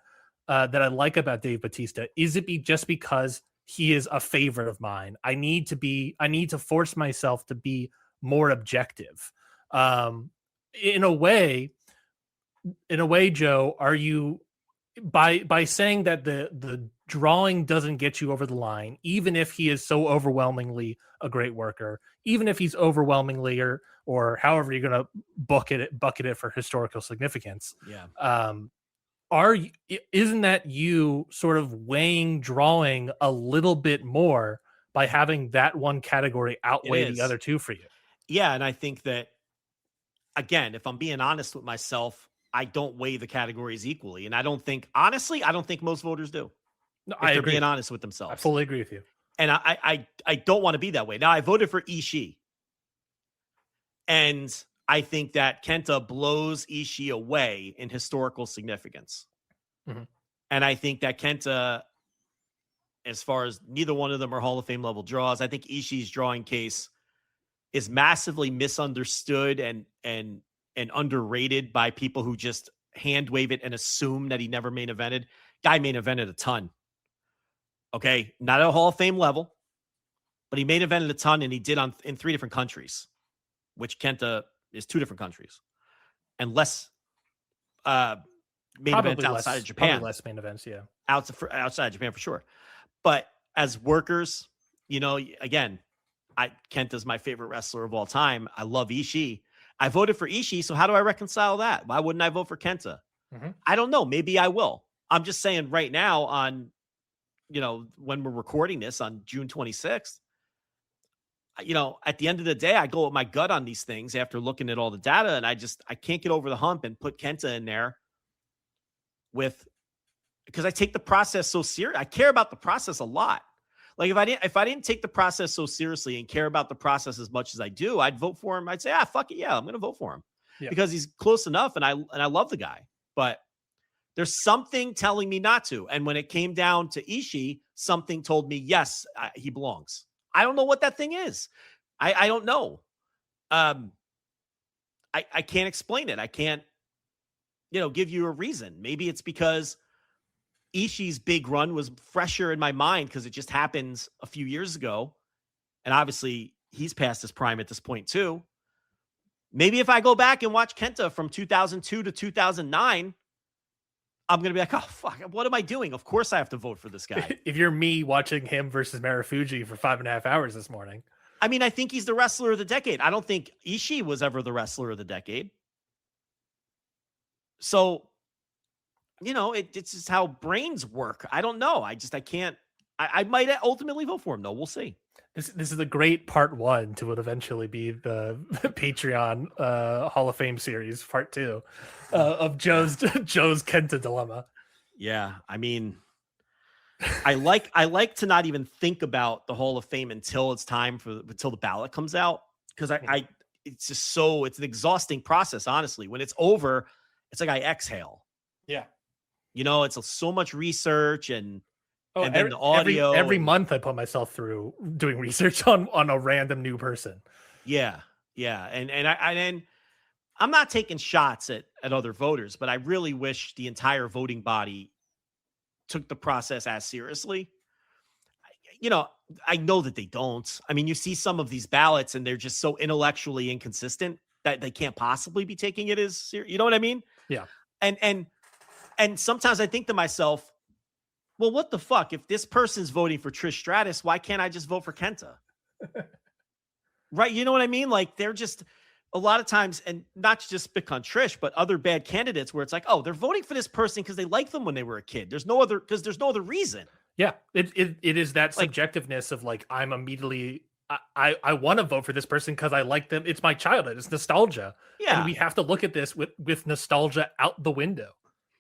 that I like about Dave Bautista, is it just because he is a favorite of mine? I need to force myself to be more objective. In a way, Joe, are you, by saying that the drawing doesn't get you over the line, even if he is so overwhelmingly a great worker, even if he's overwhelmingly or however you're going to bucket it for historical significance. Yeah. Isn't that you sort of weighing drawing a little bit more by having that one category outweigh the other two for you? Yeah. And I think that, again, if I'm being honest with myself, I don't weigh the categories equally. And I don't think most voters do. No, if they're being honest with themselves. I fully agree with you. And I don't want to be that way. Now, I voted for Ishii. And I think that Kenta blows Ishii away in historical significance. Mm-hmm. And I think that Kenta, as far as neither one of them are Hall of Fame level draws, I think Ishii's drawing case is massively misunderstood and underrated by people who just hand wave it and assume that he never main evented. Guy main evented a ton. Okay. Not at a Hall of Fame level, but he main evented a ton, and he did in 3 different countries, which Kenta is 2 different countries, and less main events outside of Japan. Probably less main events, yeah. Outside of Japan for sure. But as workers, again, Kenta's my favorite wrestler of all time. I love Ishii. I voted for Ishii, so how do I reconcile that? Why wouldn't I vote for Kenta? Mm-hmm. I don't know. Maybe I will. I'm just saying right now on, when we're recording this on June 26th, at the end of the day, I go with my gut on these things after looking at all the data, and I can't get over the hump and put Kenta in there because I take the process so serious. I care about the process a lot. Like if I didn't take the process so seriously and care about the process as much as I do, I'd vote for him. I'd say, fuck it. Yeah, I'm going to vote for him because he's close enough. And I love the guy, but there's something telling me not to. And when it came down to Ishii, something told me, yes, he belongs. I don't know what that thing is. I don't know. I can't explain it. I can't, give you a reason. Maybe it's because Ishii's big run was fresher in my mind because it just happened a few years ago. And obviously he's past his prime at this point too. Maybe if I go back and watch Kenta from 2002 to 2009, I'm going to be like, oh, fuck, what am I doing? Of course I have to vote for this guy. If you're me watching him versus Marufuji for 5.5 hours this morning. I mean, I think he's the wrestler of the decade. I don't think Ishii was ever the wrestler of the decade. So, it's just how brains work. I don't know. I can't. I might ultimately vote for him, though. We'll see. This is a great part 1 to what eventually be the Patreon Hall of Fame series, part 2 of Joe's Kenta dilemma. Yeah, I mean, I like to not even think about the Hall of Fame until it's time until the ballot comes out, because it's just it's an exhausting process. Honestly, when it's over, it's like I exhale. Yeah. It's so much research and Oh, and then the audio. Every month I put myself through doing research on a random new person. Yeah. And I'm not taking shots at other voters, but I really wish the entire voting body took the process as seriously. I know that they don't. I mean, you see some of these ballots and they're just so intellectually inconsistent that they can't possibly be taking it as serious. You know what I mean? Yeah. And sometimes I think to myself, well, what the fuck? If this person's voting for Trish Stratus, why can't I just vote for Kenta? Right? You know what I mean? Like, they're just a lot of times, and not just pick on Trish, but other bad candidates where it's like, oh, they're voting for this person because they liked them when they were a kid. There's no other reason. Yeah. It is that subjectiveness of like, I'm immediately, I want to vote for this person because I like them. It's my childhood. It's nostalgia. Yeah. And we have to look at this with nostalgia out the window.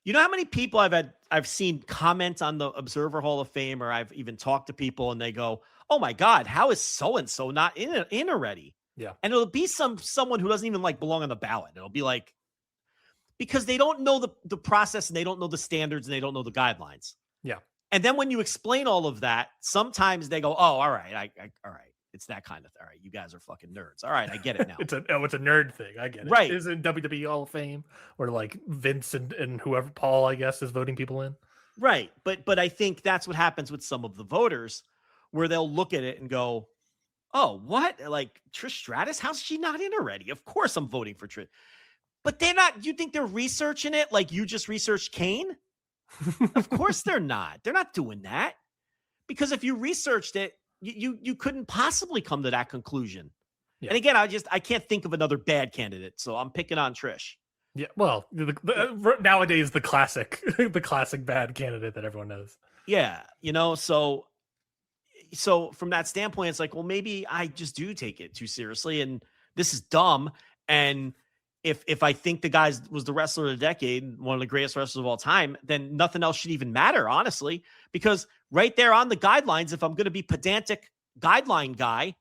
You know how many people I've seen comment on the Observer Hall of Fame, or I've even talked to people and they go, oh my God, how is so-and-so not in already? Yeah. And it'll be someone who doesn't even like belong on the ballot. It'll be like, because they don't know the process and they don't know the standards and they don't know the guidelines. Yeah. And then when you explain all of that, sometimes they go, oh, all right. All right. It's that kind of, all right. You guys are fucking nerds. All right. I get it now. It's a nerd thing. I get it. Right. Is it WWE Hall of Fame where like Vince and whoever, Paul, I guess, is voting people in? Right. But I think that's what happens with some of the voters where they'll look at it and go, oh, what? Like Trish Stratus? How's she not in already? Of course I'm voting for Trish. But they're not, you think they're researching it like you just researched Kane? Of course they're not. They're not doing that. Because if you researched it, you couldn't possibly come to that conclusion. Yeah. And again, I can't think of another bad candidate, so I'm picking on Trish. Yeah, well, nowadays the classic bad candidate that everyone knows. Yeah, so from that standpoint, it's like, well, maybe I just do take it too seriously, and this is dumb. And if I think the guy was the wrestler of the decade, one of the greatest wrestlers of all time, then nothing else should even matter, honestly, because right there on the guidelines, if I'm going to be pedantic guideline guy,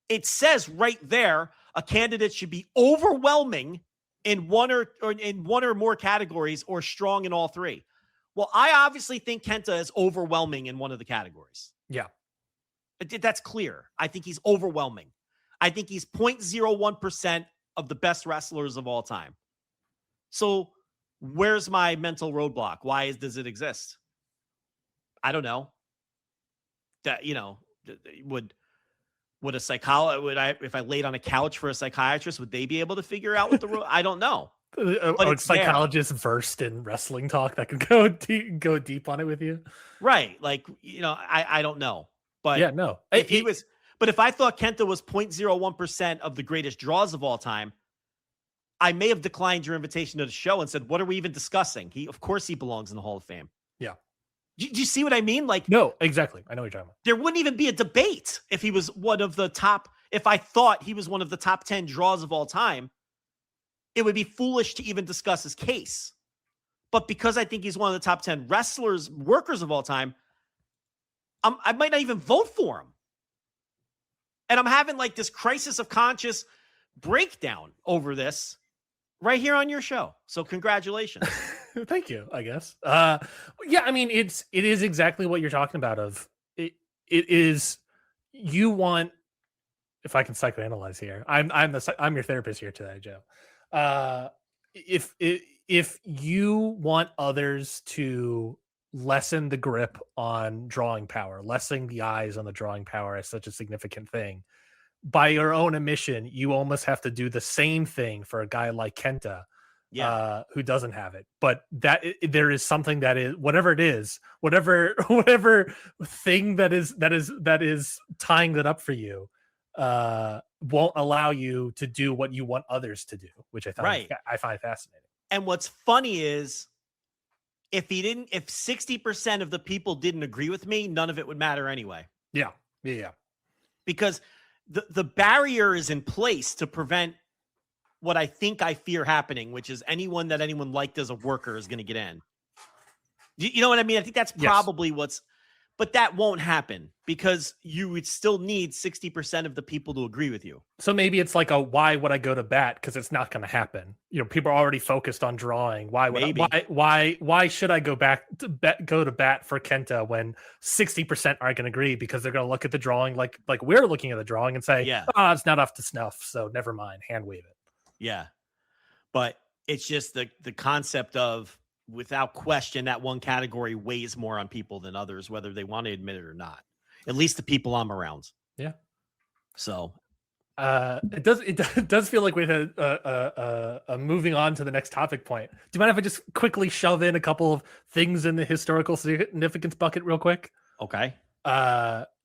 it says right there, a candidate should be overwhelming in one or more categories or strong in all three. Well, I obviously think Kenta is overwhelming in one of the categories. Yeah. That's clear. I think he's overwhelming. I think he's 0.01% of the best wrestlers of all time. So where's my mental roadblock? Why does it exist? I don't know. That, would a psychologist, if I laid on a couch for a psychiatrist, would they be able to figure out what I don't know. A psychologist versed in wrestling talk that could go deep on it with you. Right. Like, I don't know. But yeah, no. But if I thought Kenta was 0.01% of the greatest draws of all time, I may have declined your invitation to the show and said, what are we even discussing? Of course he belongs in the Hall of Fame. Yeah. Do you see what I mean? Like, no, exactly. I know what you're talking about. There wouldn't even be a debate if he was one of the top, if I thought he was one of the top 10 draws of all time, it would be foolish to even discuss his case. But because I think he's one of the top 10 workers of all time, I might not even vote for him. And I'm having like this crisis of conscience breakdown over this right here on your show. So congratulations. Thank you, I guess. Yeah, I mean, it is exactly what you're talking about. It is, you want, if I can psychoanalyze here, I'm your therapist here today, Joe. If you want others to lessen the grip on drawing power, lessening the eyes on the drawing power as such a significant thing, by your own admission, you almost have to do the same thing for a guy like Kenta, who doesn't have it. But there is something that is, whatever it is, whatever thing that is tying that up for you, won't allow you to do what you want others to do, which I find fascinating. And what's funny is, if 60% of the people didn't agree with me, none of it would matter anyway. Yeah. Because the barrier is in place to prevent what I fear happening, which is anyone liked as a worker is going to get in. You know what I mean? I think that's probably But that won't happen because you would still need 60% of the people to agree with you. So maybe it's like a why would I go to bat? Because it's not going to happen. People are already focused on drawing. Why would why should I go to bat for Kenta when 60% aren't going to agree because they're going to look at the drawing like we're looking at the drawing and say, it's not up to snuff, so never mind, hand wave it. Yeah, but it's just the concept of, without question, that one category weighs more on people than others, whether they want to admit it or not. At least the people I'm around. Yeah. So it does feel like we had a moving on to the next topic point. Do you mind if I just quickly shove in a couple of things in the historical significance bucket real quick? Okay.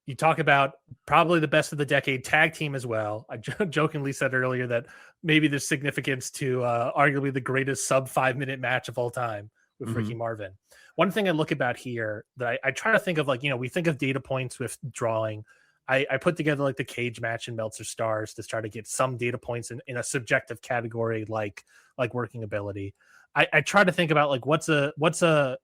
You talk about probably the best of the decade tag team as well. I jokingly said earlier that maybe there's significance to arguably the greatest sub 5-minute match of all time with Ricky Marvin. One thing I look about here that I try to think of, we think of data points with drawing. I put together like the cage match in Meltzer Stars to try to get some data points in a subjective category like working ability. I try to think about what's a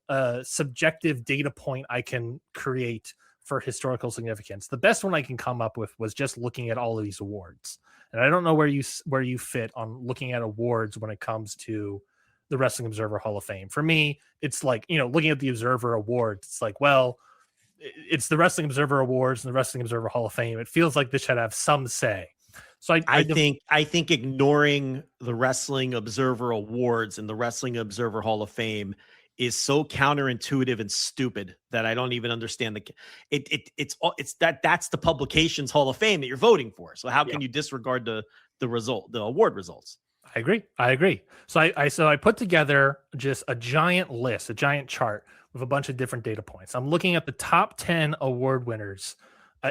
subjective data point I can create for historical significance. The best one I can come up with was just looking at all of these awards. And I don't know where you fit on looking at awards when it comes to the Wrestling Observer Hall of Fame. For me, it's looking at the Observer Awards. It's it's the Wrestling Observer Awards and the Wrestling Observer Hall of Fame. It feels like this should have some say. So I think ignoring the Wrestling Observer Awards and the Wrestling Observer Hall of Fame is so counterintuitive and stupid that I don't even understand that's the publication's Hall of Fame that you're voting for. So how can you disregard the award results? I agree. So I put together just a giant list, a giant chart with a bunch of different data points. I'm looking at the top 10 award winners,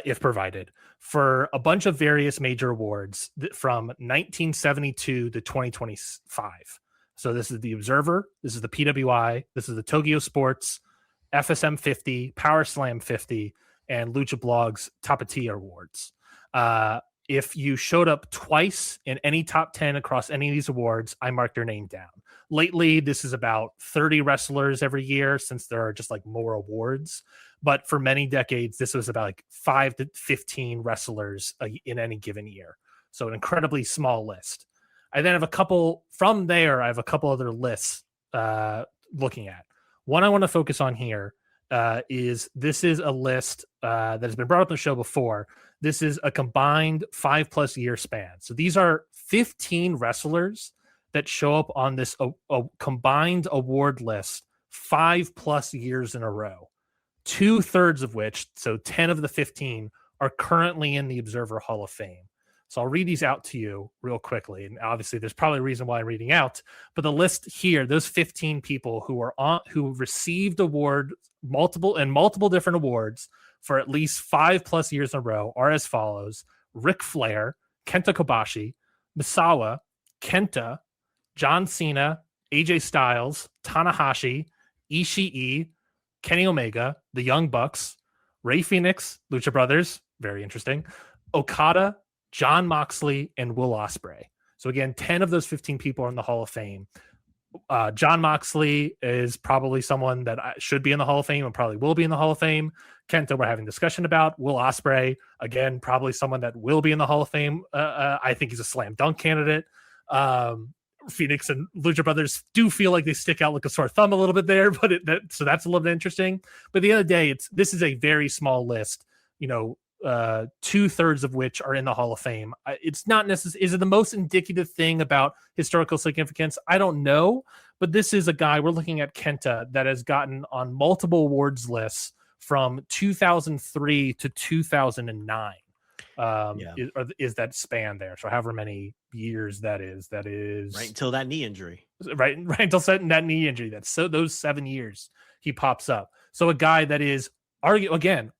if provided, for a bunch of various major awards from 1972 to 2025. So this is the Observer, this is the PWI, this is the Tokyo Sports, FSM 50, Power Slam 50, and Lucha Blog's Tapatia Awards. If you showed up twice in any top 10 across any of these awards, I marked your name down. Lately, this is about 30 wrestlers every year since there are just more awards. But for many decades, this was about 5 to 15 wrestlers in any given year. So an incredibly small list. I then have a couple other lists looking at. One I want to focus on here is a list that has been brought up on the show before. This is a combined 5+ year span. So these are 15 wrestlers that show up on this a combined award list 5+ years in a row. 2/3 of which, so 10 of the 15, are currently in the Observer Hall of Fame. So I'll read these out to you real quickly. And obviously there's probably a reason why I'm reading out, but the list here, those 15 people who received multiple different awards for at least 5+ years in a row are as follows: Ric Flair, Kenta Kobashi, Misawa, Kenta, John Cena, AJ Styles, Tanahashi, Ishii, Kenny Omega, the Young Bucks, Rey Fenix, Lucha Brothers, very interesting, Okada, John Moxley, and Will Ospreay. So again, 10 of those 15 people are in the Hall of Fame. John Moxley is probably someone that should be in the Hall of Fame and probably will be in the Hall of Fame. Kenta, we're having discussion about. Will Ospreay, again, probably someone that will be in the Hall of Fame. I think he's a slam dunk candidate. Phoenix and Lucha Brothers do feel like they stick out like a sore thumb a little bit there, but so that's a little bit interesting. But at the end of the day, this is a very small list. 2/3 of which are in the Hall of Fame. It's not necessarily, is it the most indicative thing about historical significance? I don't know, but this is a guy, we're looking at Kenta, that has gotten on multiple awards lists from 2003 to 2009. Is that span there? So however many years that is right until that knee injury, right until that knee injury. That's so those 7 years he pops up. So a guy that is again,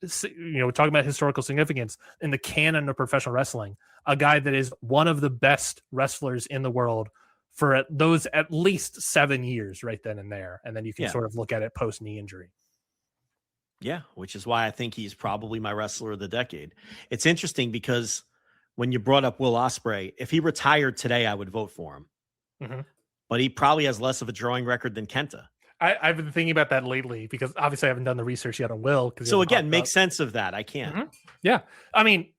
we're talking about historical significance in the canon of professional wrestling, a guy that is one of the best wrestlers in the world for at least 7 years right then and there. And then you can sort of look at it post knee injury. Yeah, which is why I think he's probably my wrestler of the decade. It's interesting because when you brought up Will Ospreay, if he retired today, I would vote for him. Mm-hmm. But he probably has less of a drawing record than Kenta. I've been thinking about that lately because obviously I haven't done the research yet on Will. So again, make sense of that. I can't. Mm-hmm. Yeah. I mean,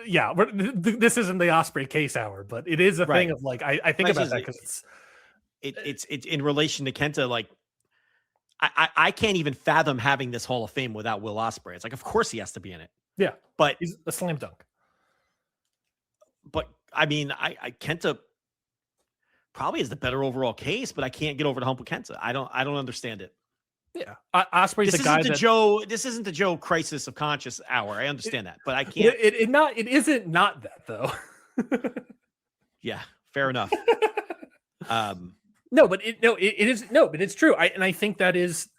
yeah, this isn't the Osprey case hour, but it is a thing of like, I think about that because it's in relation to Kenta. Like I can't even fathom having this Hall of Fame without Will Ospreay. It's like, of course he has to be in it. Yeah. But he's a slam dunk. But I mean, I Kenta probably is the better overall case, but I can't get over the hump with Kenta. I don't understand it. Yeah, Osprey's this a guy isn't that this isn't the Joe crisis of conscious hour. I understand that, but I can't. It isn't not that though. Yeah, fair enough. But it's true. I think that is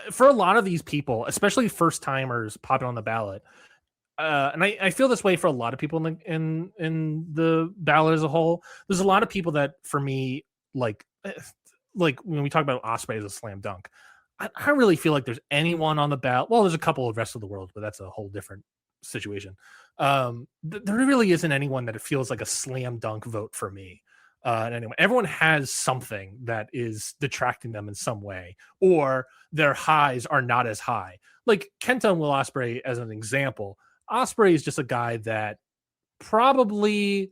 for a lot of these people, especially first timers popping on the ballot. And I feel this way for a lot of people in the ballot as a whole. There's a lot of people that, for me, like when we talk about Osprey as a slam dunk, I don't really feel like there's anyone on the ballot. Well, there's a couple of rest of the world, but that's a whole different situation. There really isn't anyone that it feels like a slam dunk vote for me. And anyway, everyone has something that is detracting them in some way, or their highs are not as high. Like Kenta and Will Ospreay as an example. Ospreay is just a guy that probably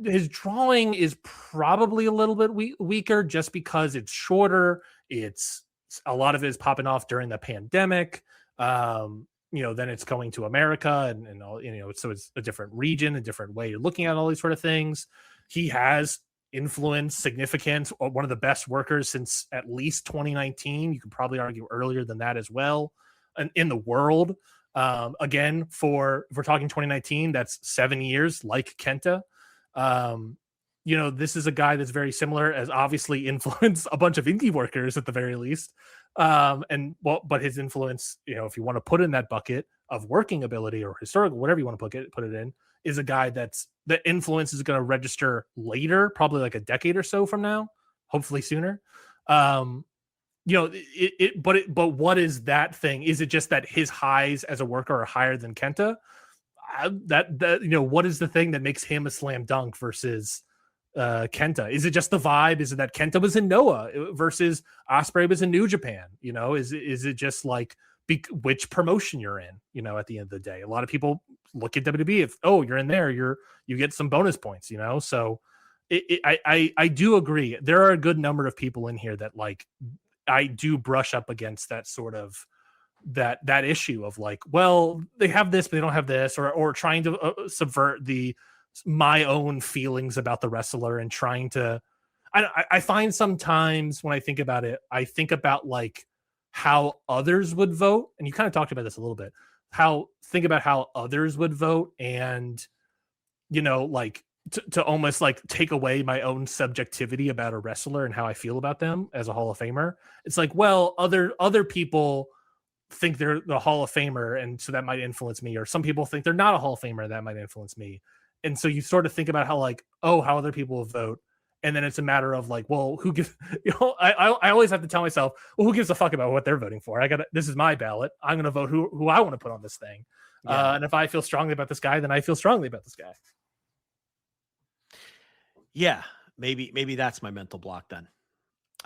his drawing is probably a little bit weaker just because it's shorter. It's a lot of it is popping off during the pandemic. Then it's going to America and all, so it's a different region, a different way you're looking at all these sort of things. He has influence, significance, one of the best workers since at least 2019. You could probably argue earlier than that as well, and in the world. Again, if we're talking 2019, that's 7 years, like Kenta. This is a guy that's very similar, as obviously influenced a bunch of indie workers at the very least. But his influence, if you want to put in that bucket of working ability or historical, whatever you want to put it in, is a guy that influence is going to register later, probably like a decade or so from now, hopefully sooner. But what is that thing? Is it just that his highs as a worker are higher than Kenta? What is the thing that makes him a slam dunk versus Kenta? Is it just the vibe? Is it that Kenta was in Noah versus Ospreay was in New Japan? Is it just like which promotion you're in? At the end of the day, a lot of people look at WWE. If you're in there, you get some bonus points. So I do agree. There are a good number of people in here that like. I do brush up against that sort of that issue of like, well, they have this, but they don't have this, or trying to subvert my own feelings about the wrestler and trying to. I find sometimes when I think about it, I think about like how others would vote, and you kind of talked about this a little bit. Think about how others would vote, and like. To almost like take away my own subjectivity about a wrestler and how I feel about them as a Hall of Famer. It's like, well, other people think they're the Hall of Famer, and so that might influence me, or some people think they're not a Hall of Famer, that might influence me. And so you sort of think about how like, how other people will vote, and then it's a matter of like, well, who gives? I always have to tell myself, well, who gives a fuck about what they're voting for? This is my ballot. I'm going to vote who I want to put on this thing. Yeah. And if I feel strongly about this guy, then I feel strongly about this guy. Yeah, maybe that's my mental block then.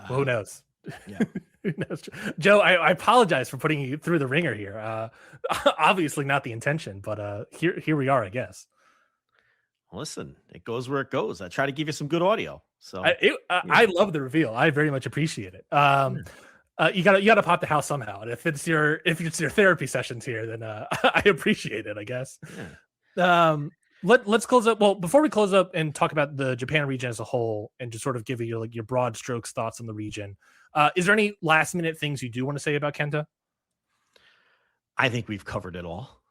Well, who knows? Yeah. Who knows? Joe, I apologize for putting you through the ringer here. Obviously not the intention, but here we are, I guess. Listen, it goes where it goes. I try to give you some good audio. So I love the reveal. I very much appreciate it. You gotta pop the house somehow. And if it's your therapy sessions here, then I appreciate it, I guess. Yeah. Let's close up. Well, before we close up and talk about the Japan region as a whole, and just sort of give you your broad strokes thoughts on the region, is there any last minute things you do want to say about Kenta? I think we've covered it all.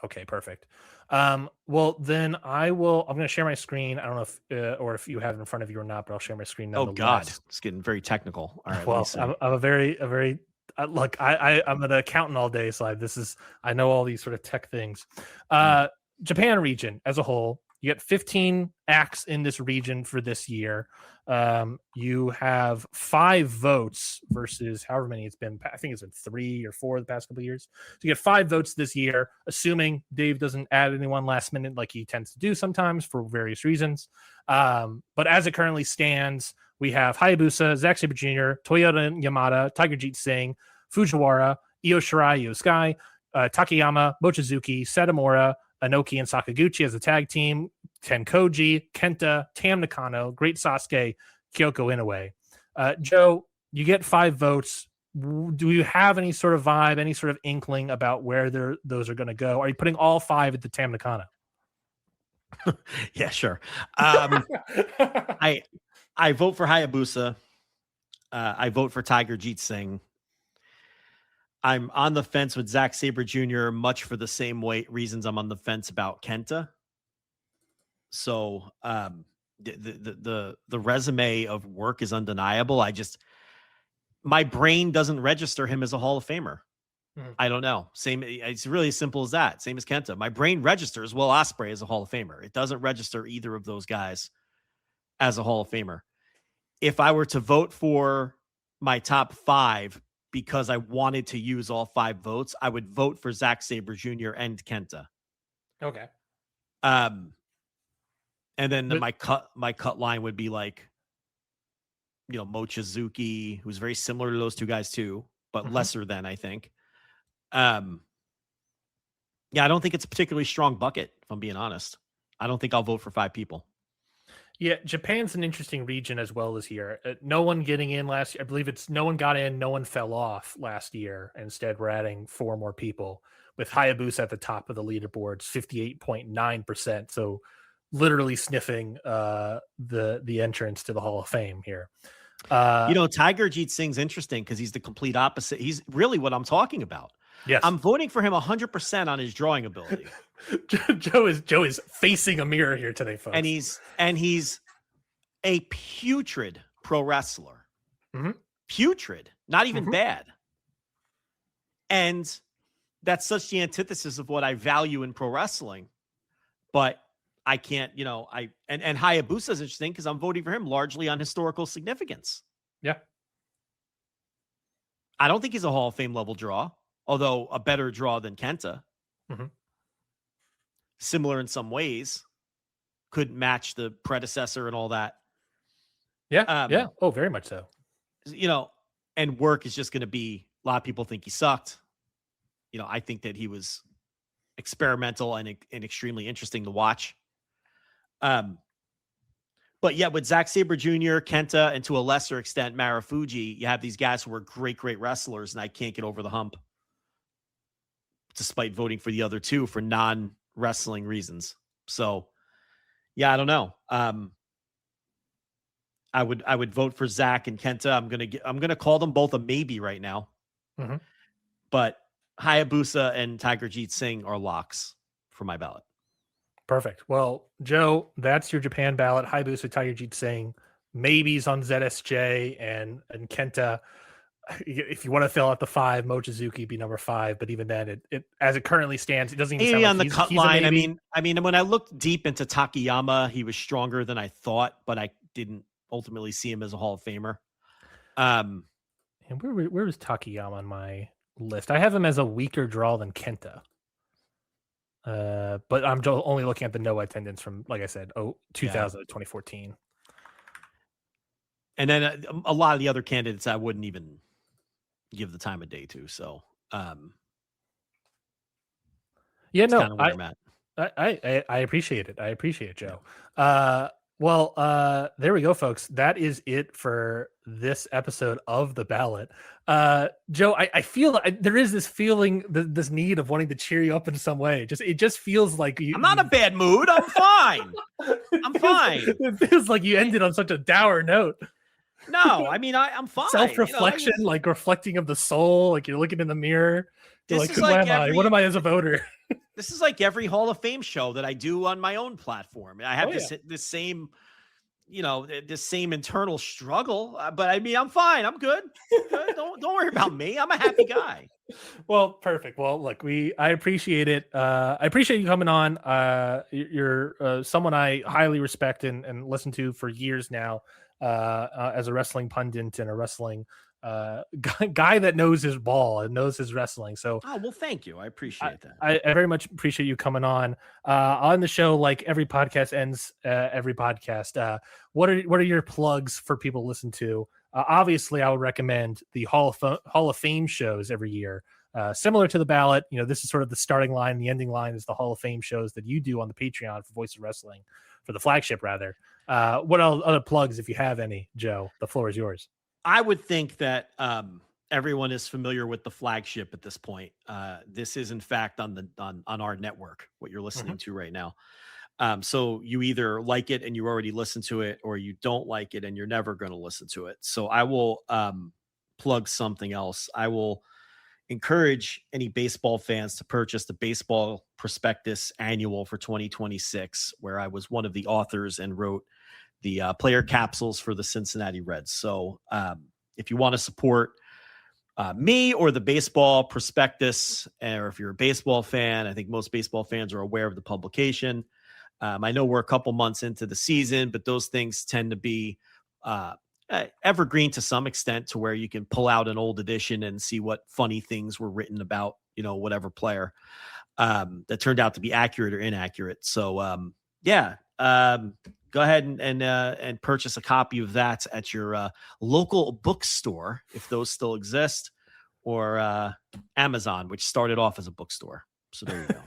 Okay, perfect. Well, then I'm going to share my screen. I don't know if you have it in front of you or not, but I'll share my screen. Oh God, it's getting very technical. All right. Well, I'm a very look. I'm an accountant all day, so I know all these sort of tech things. Japan region as a whole, you get 15 acts in this region for this year. You have 5 votes versus however many it's been. I think it's been 3 or 4 the past couple of years. So you get 5 votes this year, assuming Dave doesn't add anyone last minute like he tends to do sometimes for various reasons. But as it currently stands, we have Hayabusa, Zack Sabre Jr., Toyota Yamada, Tiger Jeet Singh, Fujiwara, Io Shirai, Io Sky, Takayama, Mochizuki, Satomura, Inoki, and Sakaguchi as a tag team, Tenkoji, Kenta, Tam Nakano, Great Sasuke, Kyoko Inoue. Joe, you get 5 votes. Do you have any sort of vibe, any sort of inkling about where those are going to go? Are you putting all 5 at the Tam Nakano? Yeah, sure. I vote for Hayabusa. I vote for Tiger Jeet Singh. I'm on the fence with Zack Sabre Jr. much for the same reasons I'm on the fence about Kenta. So the resume of work is undeniable. My brain doesn't register him as a Hall of Famer. I don't know. It's really as simple as that. Same as Kenta. My brain registers Will Ospreay as a Hall of Famer. It doesn't register either of those guys as a Hall of Famer. If I were to vote for my top 5 because I wanted to use all 5 votes, I would vote for Zack Sabre Jr. and Kenta. Okay. And then my cut line would be like, Mochizuki, who's very similar to those 2 guys too, but lesser than, I think. I don't think it's a particularly strong bucket, if I'm being honest. I don't think I'll vote for 5 people. Yeah, Japan's an interesting region as well as here. No one getting in last year. I believe it's no one got in, no one fell off last year. Instead, we're adding 4 more people with Hayabusa at the top of the leaderboards, 58.9%. So literally sniffing the entrance to the Hall of Fame here. Tiger Jeet Singh's interesting because he's the complete opposite. He's really what I'm talking about. Yes. I'm voting for him 100% on his drawing ability. Joe is facing a mirror here today, folks. And he's a putrid pro wrestler. Putrid, not even bad. And that's such the antithesis of what I value in pro wrestling. But I can't, and Hayabusa is interesting because I'm voting for him largely on historical significance. Yeah. I don't think he's a Hall of Fame level draw, although a better draw than Kenta. Similar in some ways, couldn't match the predecessor and all that. Yeah. Yeah. Oh, very much so. And work is just going to be, a lot of people think he sucked. I think that he was experimental and extremely interesting to watch. But yeah, with Zack Sabre Jr., Kenta, and to a lesser extent, Marufuji, you have these guys who are great, great wrestlers, and I can't get over the hump, despite voting for the other 2 for non-wrestling reasons. So, yeah, I don't know. I would vote for Zack and Kenta. I'm gonna call them both a maybe right now. But Hayabusa and Tiger Jeet Singh are locks for my ballot. Perfect. Well, Joe, that's your Japan ballot. Hayabusa, Tiger Jeet Singh, maybes on ZSJ and Kenta. If you want to fill out the 5, Mochizuki be number 5, but even then, it as it currently stands, it doesn't even sound like on the cut line. I mean, when I looked deep into Takayama, he was stronger than I thought, but I didn't ultimately see him as a Hall of Famer. And where was Takayama on my list? I have him as a weaker draw than Kenta. But I'm only looking at the no attendance from, like I said, 2000 to 2014. And then a lot of the other candidates I wouldn't even give the time of day to. So, yeah, no, kind of where I'm at. I appreciate it. I appreciate it, Joe. Well, there we go, folks. That is it for this episode of The Ballot. Joe, I feel there is this feeling, this need of wanting to cheer you up in some way. It just feels like I'm not in a bad mood. I'm fine. I'm fine. It feels like you ended on such a dour note. No, I mean, I'm fine. Self-reflection, like reflecting of the soul, like you're looking in the mirror. Who am I? What am I as a voter? This is like every Hall of Fame show that I do on my own platform. I have this same, this same internal struggle. But I mean, I'm fine. I'm good. Don't worry about me. I'm a happy guy. Well, perfect. Well, look, I appreciate it. I appreciate you coming on. You're someone I highly respect and listen to for years now, as a wrestling pundit and a wrestling guy that knows his ball and knows his wrestling. So, oh well, thank you. I appreciate that. I very much appreciate you coming on the show. Like every podcast ends every podcast. What are your plugs for people to listen to? Obviously, I would recommend the Hall of Fame shows every year. Similar to the Ballot, this is sort of the starting line. The ending line is the Hall of Fame shows that you do on the Patreon for Voice of Wrestling, for the Flagship rather. What other plugs, if you have any, Joe? The floor is yours. I would think that everyone is familiar with the Flagship at this point. This is in fact on our network, what you're listening to right now. So you either like it and you already listen to it, or you don't like it and you're never going to listen to it. So I will plug something else. I will encourage any baseball fans to purchase the Baseball Prospectus Annual for 2026, where I was one of the authors and wrote the player capsules for the Cincinnati Reds. So if you want to support me or the Baseball Prospectus, or if you're a baseball fan, I think most baseball fans are aware of the publication. I know we're a couple months into the season, but those things tend to be evergreen to some extent, to where you can pull out an old edition and see what funny things were written about, whatever player that turned out to be accurate or inaccurate. So go ahead and purchase a copy of that at your local bookstore, if those still exist, or Amazon, which started off as a bookstore. So there you go.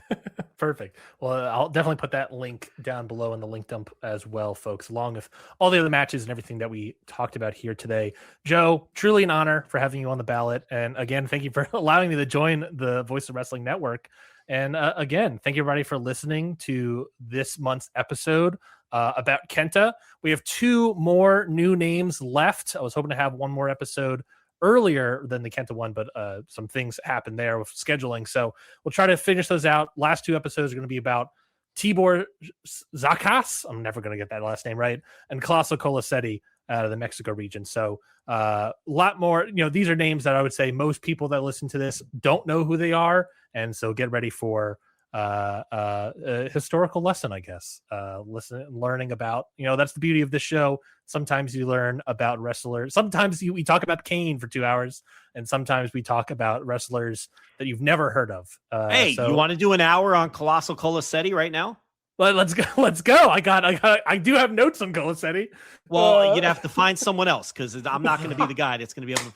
Perfect. Well, I'll definitely put that link down below in the link dump as well, folks, along with all the other matches and everything that we talked about here today. Joe, truly an honor for having you on the Ballot. And again, thank you for allowing me to join the Voice of Wrestling Network. And again, thank you everybody for listening to this month's episode about Kenta. We have 2 more new names left. I was hoping to have one more episode earlier than the Kenta one, but some things happened there with scheduling. So we'll try to finish those out. Last 2 episodes are going to be about Tibor Zakas. I'm never going to get that last name right. And Colosso Colasetti out of the Mexico region. So a lot more, these are names that I would say most people that listen to this don't know who they are. And so get ready for a historical lesson, I guess. Learning about, that's the beauty of this show. Sometimes you learn about wrestlers. Sometimes we talk about Kane for 2 hours, and sometimes we talk about wrestlers that you've never heard of. You want to do an hour on Colosso Colasetti right now? Let's go. Let's go. I do have notes on Colasetti. Well, you'd have to find someone else, because I'm not going to be the guy that's going to be able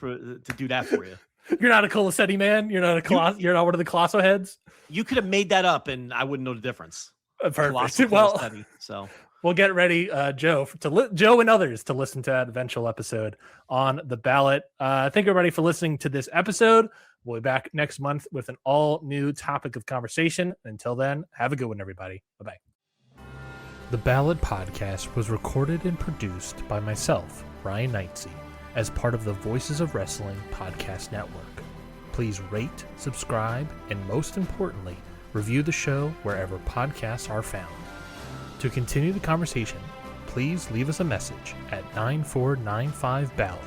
to do that for you. You're not a Colasetti man. You're not you're not one of the Colosso heads. You could have made that up, and I wouldn't know the difference. Perfect. Well, so we'll get ready, Joe, Joe and others to listen to that eventual episode on the Ballot. Thank everybody for listening to this episode. We'll be back next month with an all new topic of conversation. Until then, have a good one, everybody. Bye-bye. The Ballot Podcast was recorded and produced by myself, Ryan Knightsey, as part of the Voices of Wrestling Podcast Network. Please rate, subscribe, and most importantly, review the show wherever podcasts are found. To continue the conversation, please leave us a message at 9495-BALLOT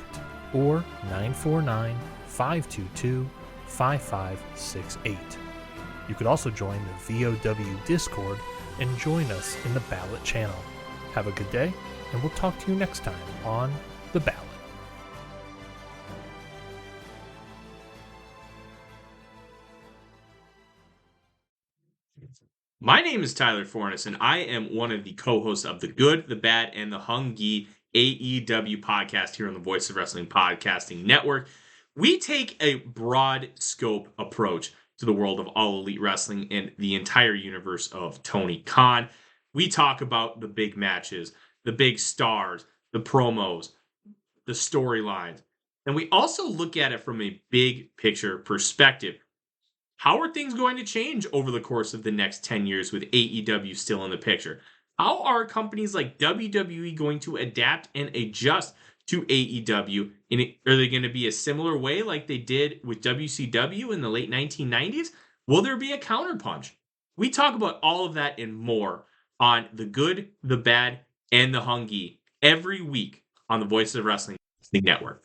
or 949-522-5568. You could also join the VOW Discord and join us in the Ballot channel. Have a good day, and we'll talk to you next time on The Ballot. My name is Tyler Fornes, and I am one of the co-hosts of the Good, the Bad, and the Hungy AEW podcast here on the Voice of Wrestling Podcasting Network. We take a broad scope approach to the world of All Elite Wrestling and the entire universe of Tony Khan. We talk about the big matches, the big stars, the promos, the storylines, and we also look at it from a big picture perspective. How are things going to change over the course of the next 10 years with AEW still in the picture? How are companies like WWE going to adapt and adjust to AEW? Are they going to be a similar way like they did with WCW in the late 1990s? Will there be a counterpunch? We talk about all of that and more on The Good, the Bad, and the Hungy every week on the Voice of Wrestling Network.